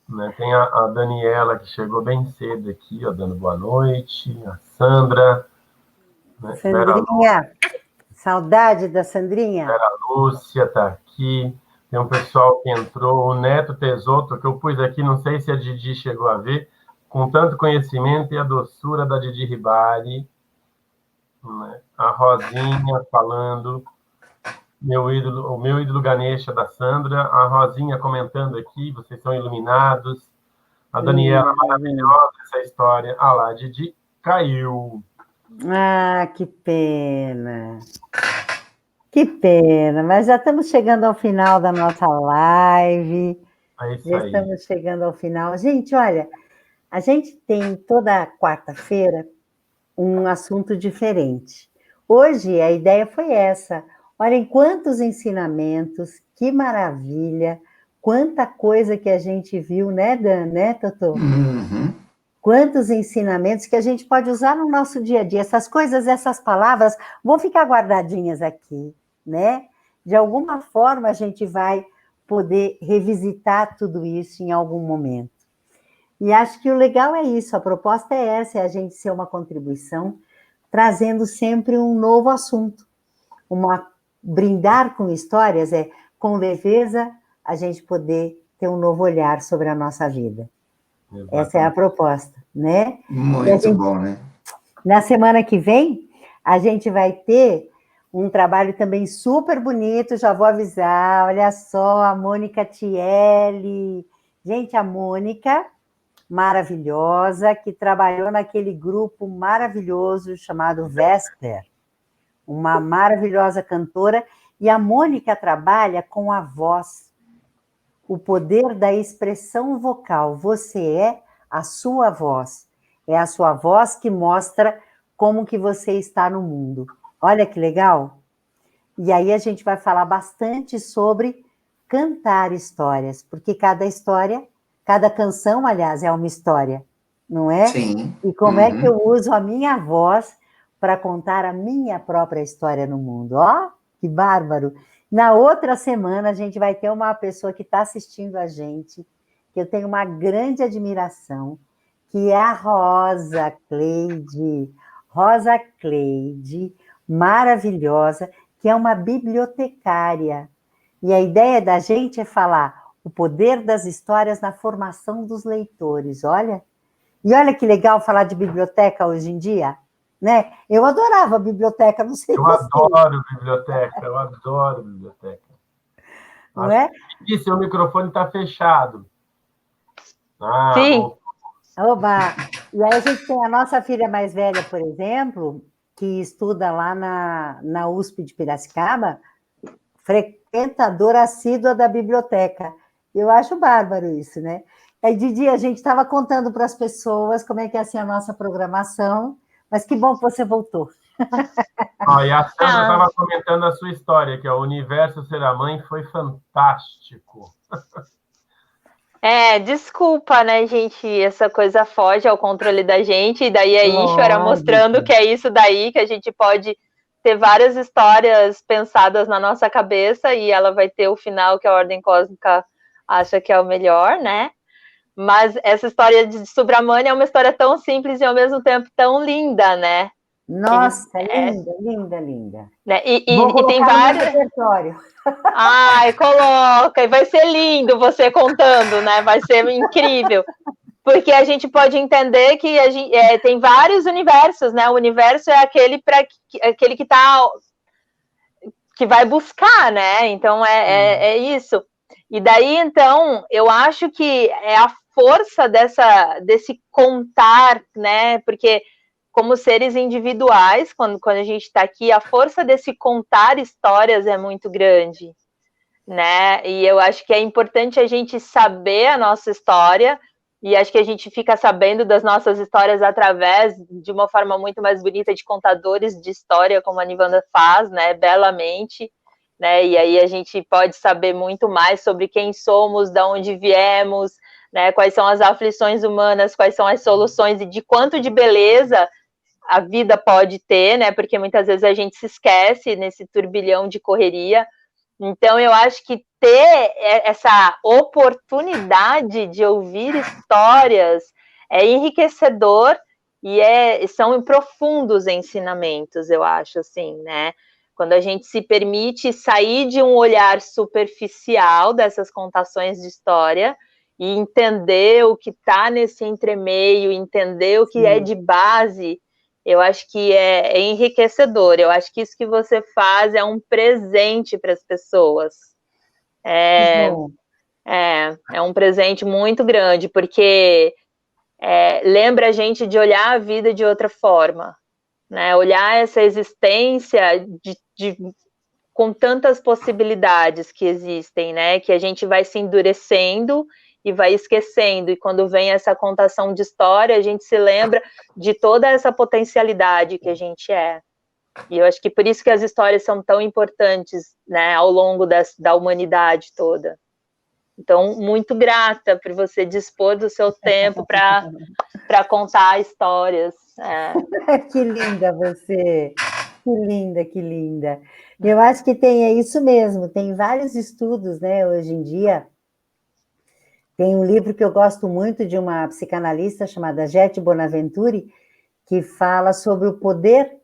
Né? Tem a Daniela, que chegou bem cedo aqui, ó, dando boa noite. A Sandra. Né? Sandrinha, saudade da Sandrinha. Vera Lúcia está aqui. Tem um pessoal que entrou, o Neto Tesoto, que eu pus aqui, não sei se a Didi chegou a ver, com tanto conhecimento e a doçura da Didi Ribari, né? A Rosinha falando, o meu ídolo Ganesha da Sandra, a Rosinha comentando aqui, vocês são iluminados, a Daniela, maravilhosa essa história, ah lá, a Didi caiu. Ah, que pena. Que pena, mas já estamos chegando ao final da nossa live. É isso Já aí. estamos chegando ao final. Gente, olha, a gente tem toda quarta-feira um assunto diferente. Hoje a ideia foi essa. Olhem quantos ensinamentos, que maravilha, quanta coisa que a gente viu, né, Dan, né, Totô? Uhum. Quantos ensinamentos que a gente pode usar no nosso dia a dia. Essas coisas, essas palavras vão ficar guardadinhas aqui, né? De alguma forma a gente vai poder revisitar tudo isso em algum momento. E acho que o legal é isso, a proposta é essa, é a gente ser uma contribuição, trazendo sempre um novo assunto. Brindar com histórias é, com leveza, a gente poder ter um novo olhar sobre a nossa vida. Exatamente. Essa é a proposta, né? Muito bom, né? Na semana que vem, a gente vai ter um trabalho também super bonito, já vou avisar, olha só, a Mônica Thiele. Gente, a Mônica, maravilhosa, que trabalhou naquele grupo maravilhoso chamado Vesper, uma maravilhosa cantora, e a Mônica trabalha com a voz, o poder da expressão vocal. Você é a sua voz. É a sua voz que mostra como que você está no mundo. Olha que legal. E aí a gente vai falar bastante sobre cantar histórias, porque cada história, cada canção, aliás, é uma história, não é? Sim. E como é que eu uso a minha voz para contar a minha própria história no mundo? Ó, que bárbaro! Na outra semana, a gente vai ter uma pessoa que está assistindo a gente, que eu tenho uma grande admiração, que é a Rosa Cleide. Rosa Cleide, maravilhosa, que é uma bibliotecária. E a ideia da gente é falar o poder das histórias na formação dos leitores, olha. E olha que legal falar de biblioteca hoje em dia, né? Eu adorava biblioteca, não sei você. Adoro biblioteca, eu adoro biblioteca. Não é? E seu microfone está fechado. Ah, sim. Oba! E aí a gente tem a nossa filha mais velha, por exemplo, que estuda lá na USP de Piracicaba, frequentadora assídua da biblioteca. Eu acho bárbaro isso, né? Aí, Didi, a gente estava contando para as pessoas como é que é assim a nossa programação, mas que bom que você voltou. E a Sandra estava comentando a sua história, que o Universo Ser a Mãe foi fantástico. Desculpa, né, gente? Essa coisa foge ao controle da gente, e daí a Ishwara mostrando que é isso daí, que a gente pode ter várias histórias pensadas na nossa cabeça, e ela vai ter o final que a Ordem Cósmica acha que é o melhor, né? Mas essa história de Subramania é uma história tão simples e ao mesmo tempo tão linda, né? Nossa, linda, linda, linda. Né? E tem vários. Ai, coloca, e vai ser lindo você contando, né? Vai ser incrível. Porque a gente pode entender que a gente, tem vários universos, né? O universo é aquele que vai buscar, né? Então é isso. E daí, então, eu acho que é a força desse contar, né? Porque como seres individuais, quando a gente está aqui, a força desse contar histórias é muito grande, né? E eu acho que é importante a gente saber a nossa história, e acho que a gente fica sabendo das nossas histórias através de uma forma muito mais bonita de contadores de história, como a Nivanda faz, né? Belamente, né? E aí a gente pode saber muito mais sobre quem somos, de onde viemos, né? Quais são as aflições humanas, quais são as soluções, e de quanto de beleza a vida pode ter, né? Porque muitas vezes a gente se esquece nesse turbilhão de correria. Então, eu acho que ter essa oportunidade de ouvir histórias é enriquecedor e são profundos ensinamentos, eu acho, assim, né? Quando a gente se permite sair de um olhar superficial dessas contações de história e entender o que está nesse entremeio, entender o que é de base, eu acho que é enriquecedor. Eu acho que isso que você faz é um presente para as pessoas. É um presente muito grande, porque lembra a gente de olhar a vida de outra forma, né? Olhar essa existência com tantas possibilidades que existem, né? Que a gente vai se endurecendo e vai esquecendo, e quando vem essa contação de história, a gente se lembra de toda essa potencialidade que a gente é. E eu acho que por isso que as histórias são tão importantes, né, ao longo da humanidade toda. Então, muito grata por você dispor do seu tempo para contar histórias. Que linda você! Que linda, que linda. Eu acho que é isso mesmo, tem vários estudos, né, hoje em dia. Tem um livro que eu gosto muito de uma psicanalista chamada Jette Bonaventure, que fala sobre o poder,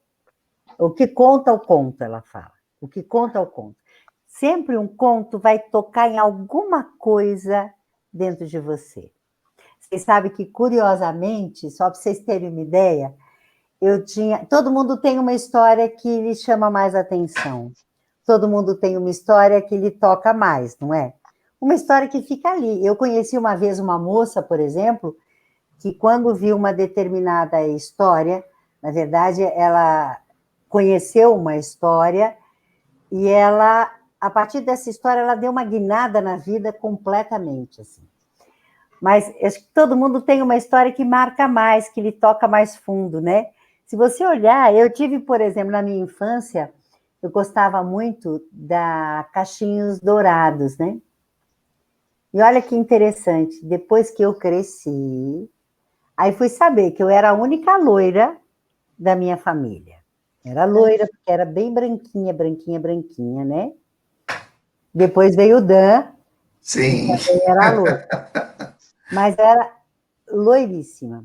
o que conta o conto, ela fala. O que conta o conto. Sempre um conto vai tocar em alguma coisa dentro de você. Vocês sabem que, curiosamente, só para vocês terem uma ideia, todo mundo tem uma história que lhe chama mais atenção. Todo mundo tem uma história que lhe toca mais, não é? Uma história que fica ali. Eu conheci uma vez uma moça, por exemplo, que quando viu uma determinada história, na verdade, ela conheceu uma história e ela, a partir dessa história, ela deu uma guinada na vida completamente, assim. Mas acho que todo mundo tem uma história que marca mais, que lhe toca mais fundo, né? Se você olhar, eu tive, por exemplo, na minha infância, eu gostava muito da Cachinhos Dourados, né? E olha que interessante, depois que eu cresci, aí fui saber que eu era a única loira da minha família. Era loira, porque era bem branquinha, branquinha, branquinha, né? Depois veio o Dan, Sim. que também era loira. Mas era loiríssima.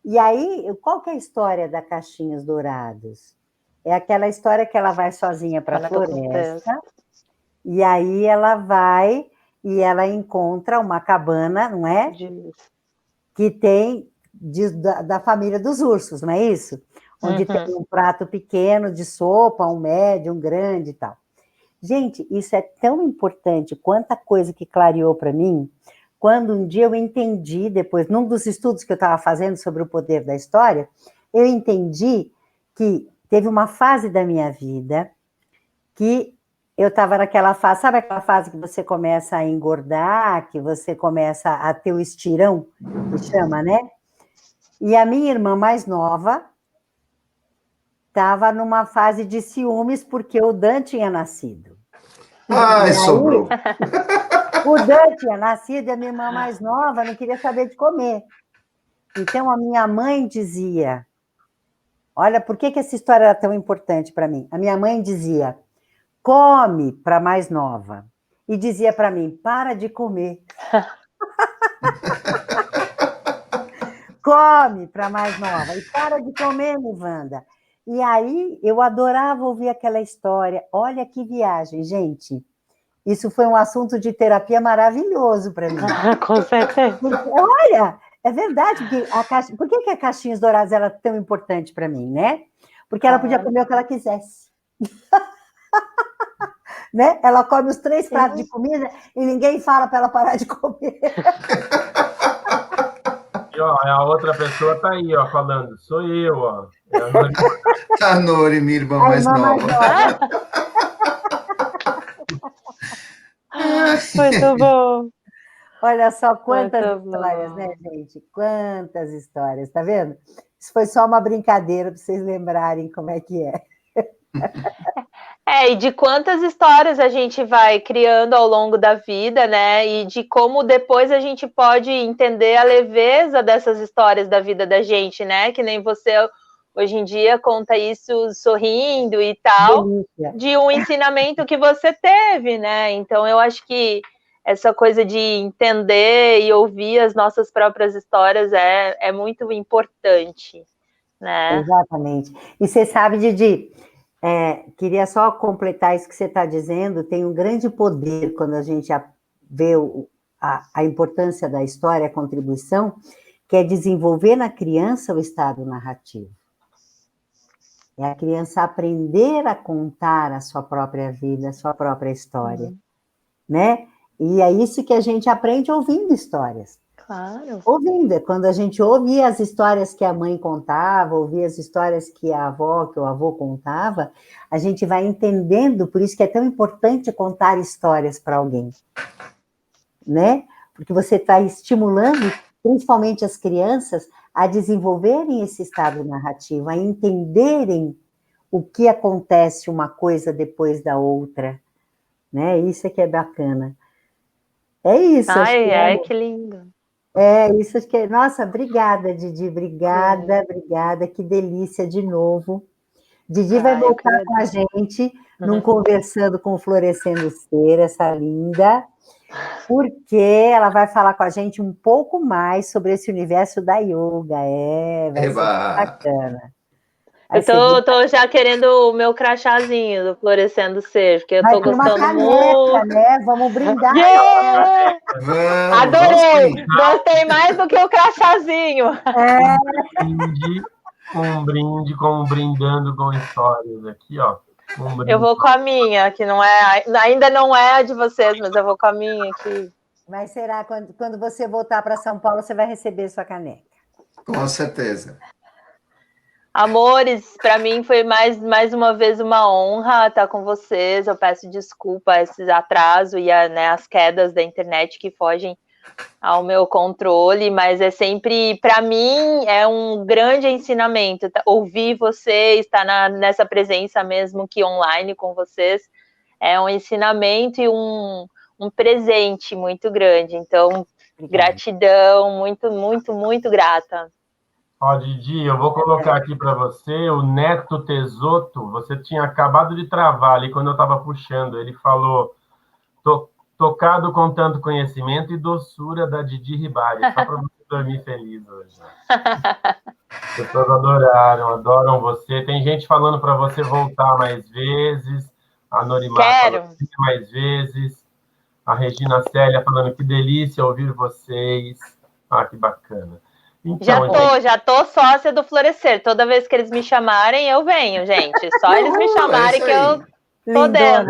E aí, qual que é a história da Cachinhos Dourados? É aquela história que ela vai sozinha para a floresta, e aí ela vai e ela encontra uma cabana, não é? Que tem da família dos ursos, não é isso? Onde tem um prato pequeno de sopa, um médio, um grande e tal. Gente, isso é tão importante, quanta coisa que clareou para mim, quando um dia eu entendi, depois, num dos estudos que eu estava fazendo sobre o poder da história, eu entendi que teve uma fase da minha vida que eu estava naquela fase, sabe aquela fase que você começa a engordar, que você começa a ter o estirão, que chama, né? E a minha irmã mais nova estava numa fase de ciúmes porque o Dan tinha nascido. Ai, sobrou. O Dan tinha nascido e a minha irmã mais nova não queria saber de comer. Então, a minha mãe dizia... Olha, por que essa história era tão importante para mim? A minha mãe dizia, come para a mais nova. E dizia para mim, para de comer. Come para a mais nova. E para de comer, Wanda. E aí, eu adorava ouvir aquela história. Olha que viagem, gente. Isso foi um assunto de terapia maravilhoso para mim. Com certeza. Porque, olha, é verdade. Por que a Caixinhos Dourados era tão importante para mim, né? Porque ela podia comer o que ela quisesse. Né? Ela come os 3 pratos de comida e ninguém fala para ela parar de comer. E, ó, a outra pessoa está aí, ó, falando. Sou eu, ó. A Nori, minha irmã mais nova. Muito bom. Olha só quantas histórias, né, gente? Quantas histórias, tá vendo? Isso foi só uma brincadeira para vocês lembrarem como é que é. E de quantas histórias a gente vai criando ao longo da vida, né? E de como depois a gente pode entender a leveza dessas histórias da vida da gente, né? Que nem você hoje em dia conta isso sorrindo e tal, delícia. De um ensinamento que você teve, né? Então eu acho que essa coisa de entender e ouvir as nossas próprias histórias é muito importante, né? Exatamente. E você sabe, Didi, Queria só completar isso que você está dizendo, tem um grande poder quando a gente vê a importância da história, a contribuição, que é desenvolver na criança o estado narrativo. É a criança aprender a contar a sua própria vida, a sua própria história, né? E é isso que a gente aprende ouvindo histórias. Claro. Ouvindo, quando a gente ouve as histórias que a mãe contava, ouvia as histórias que a avó, que o avô contava, a gente vai entendendo, por isso que é tão importante contar histórias para alguém, né? Porque você está estimulando, principalmente as crianças, a desenvolverem esse estado narrativo, a entenderem o que acontece uma coisa depois da outra, né? Isso é que é bacana. É isso. Ai, que lindo. Isso acho que é... Nossa, obrigada, Didi, obrigada, que delícia de novo. Didi vai voltar com a gente, num Conversando com o Florescendo Ser, essa linda, porque ela vai falar com a gente um pouco mais sobre esse universo da yoga. Vai ser bacana. Eu tô já querendo o meu crachazinho do Florescendo Ser, porque eu tô gostando caneca, muito. Né? Vamos brindar. Yeah! Adorei! Gostei mais do que o crachazinho. Um brinde com Brindando com Histórias aqui, ó. Eu vou com a minha, que ainda não é a de vocês, mas eu vou com a minha aqui. Mas será quando você voltar para São Paulo, você vai receber sua caneca? Com certeza. Amores, para mim foi mais uma vez uma honra estar com vocês. Eu peço desculpa a esses atrasos e as quedas da internet que fogem ao meu controle, mas é sempre, para mim, é um grande ensinamento. Ouvir vocês, estar nessa presença mesmo que online com vocês, é um ensinamento e um presente muito grande. Então, gratidão, muito, muito, muito grata. Ó, Didi, eu vou colocar aqui para você o Neto Tesoto. Você tinha acabado de travar ali quando eu estava puxando. Ele falou, tocado com tanto conhecimento e doçura da Didi Ribari. Só para você dormir feliz hoje. As pessoas adoram você. Tem gente falando para você voltar mais vezes. A Norimar falando mais vezes. A Regina Célia falando que delícia ouvir vocês. Ah, que bacana. Então, já tô sócia do Florescer. Toda vez que eles me chamarem, eu venho, gente. Só eles me chamarem que eu tô dentro.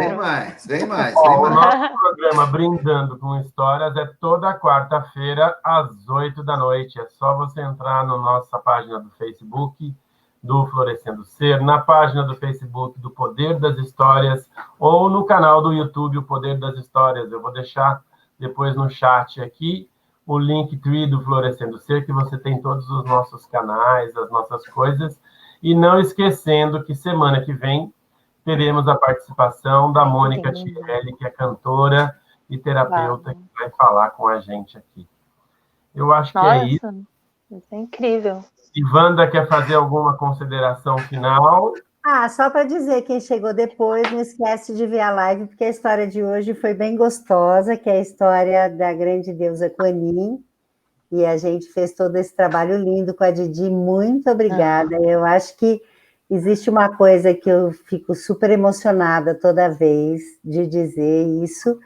Vem mais. O nosso programa Brindando com Histórias é toda quarta-feira, às 8 da noite. É só você entrar na nossa página do Facebook, do Florescendo Ser, na página do Facebook do Poder das Histórias, ou no canal do YouTube, o Poder das Histórias. Eu vou deixar depois no chat aqui o Linktree do Florescendo Ser, que você tem todos os nossos canais, as nossas coisas. E não esquecendo que semana que vem teremos a participação da Mônica Tirelli, que é cantora e terapeuta, que vai falar com a gente aqui. Eu acho que é isso. Isso é incrível. E Wanda quer fazer alguma consideração final? Só para dizer, quem chegou depois, não esquece de ver a live, porque a história de hoje foi bem gostosa, que é a história da grande deusa Kuan-Yin, e a gente fez todo esse trabalho lindo com a Didi. Muito obrigada. Eu acho que existe uma coisa que eu fico super emocionada toda vez de dizer isso.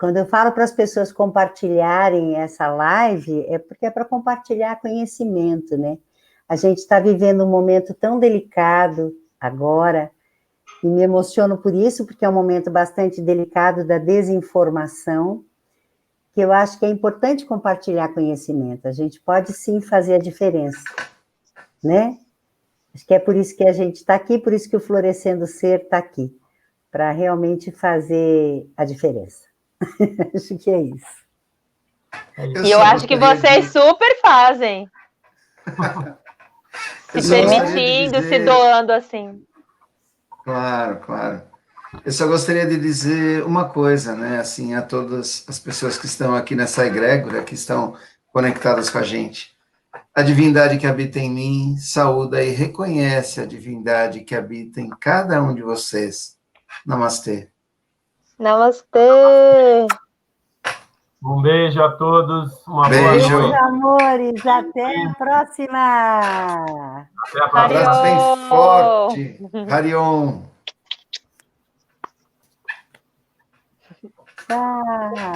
Quando eu falo para as pessoas compartilharem essa live, é porque é para compartilhar conhecimento, né? A gente está vivendo um momento tão delicado agora, e me emociono por isso, porque é um momento bastante delicado da desinformação, que eu acho que é importante compartilhar conhecimento. A gente pode sim fazer a diferença, né? Acho que é por isso que a gente está aqui, por isso que o Florescendo Ser está aqui, para realmente fazer a diferença. Acho que é isso. E eu acho que vocês super fazem. Se permitindo, se doando assim. Claro. Eu só gostaria de dizer uma coisa, né, assim, a todas as pessoas que estão aqui nessa egrégora, que estão conectadas com a gente. A divindade que habita em mim saúda e reconhece a divindade que habita em cada um de vocês. Namastê. Namastê. Um beijo a todos. Uma Beijo. boa Meus noite. amores, até a próxima! Até a Um próxima. abraço bem Harion! forte. Harion. Tchau!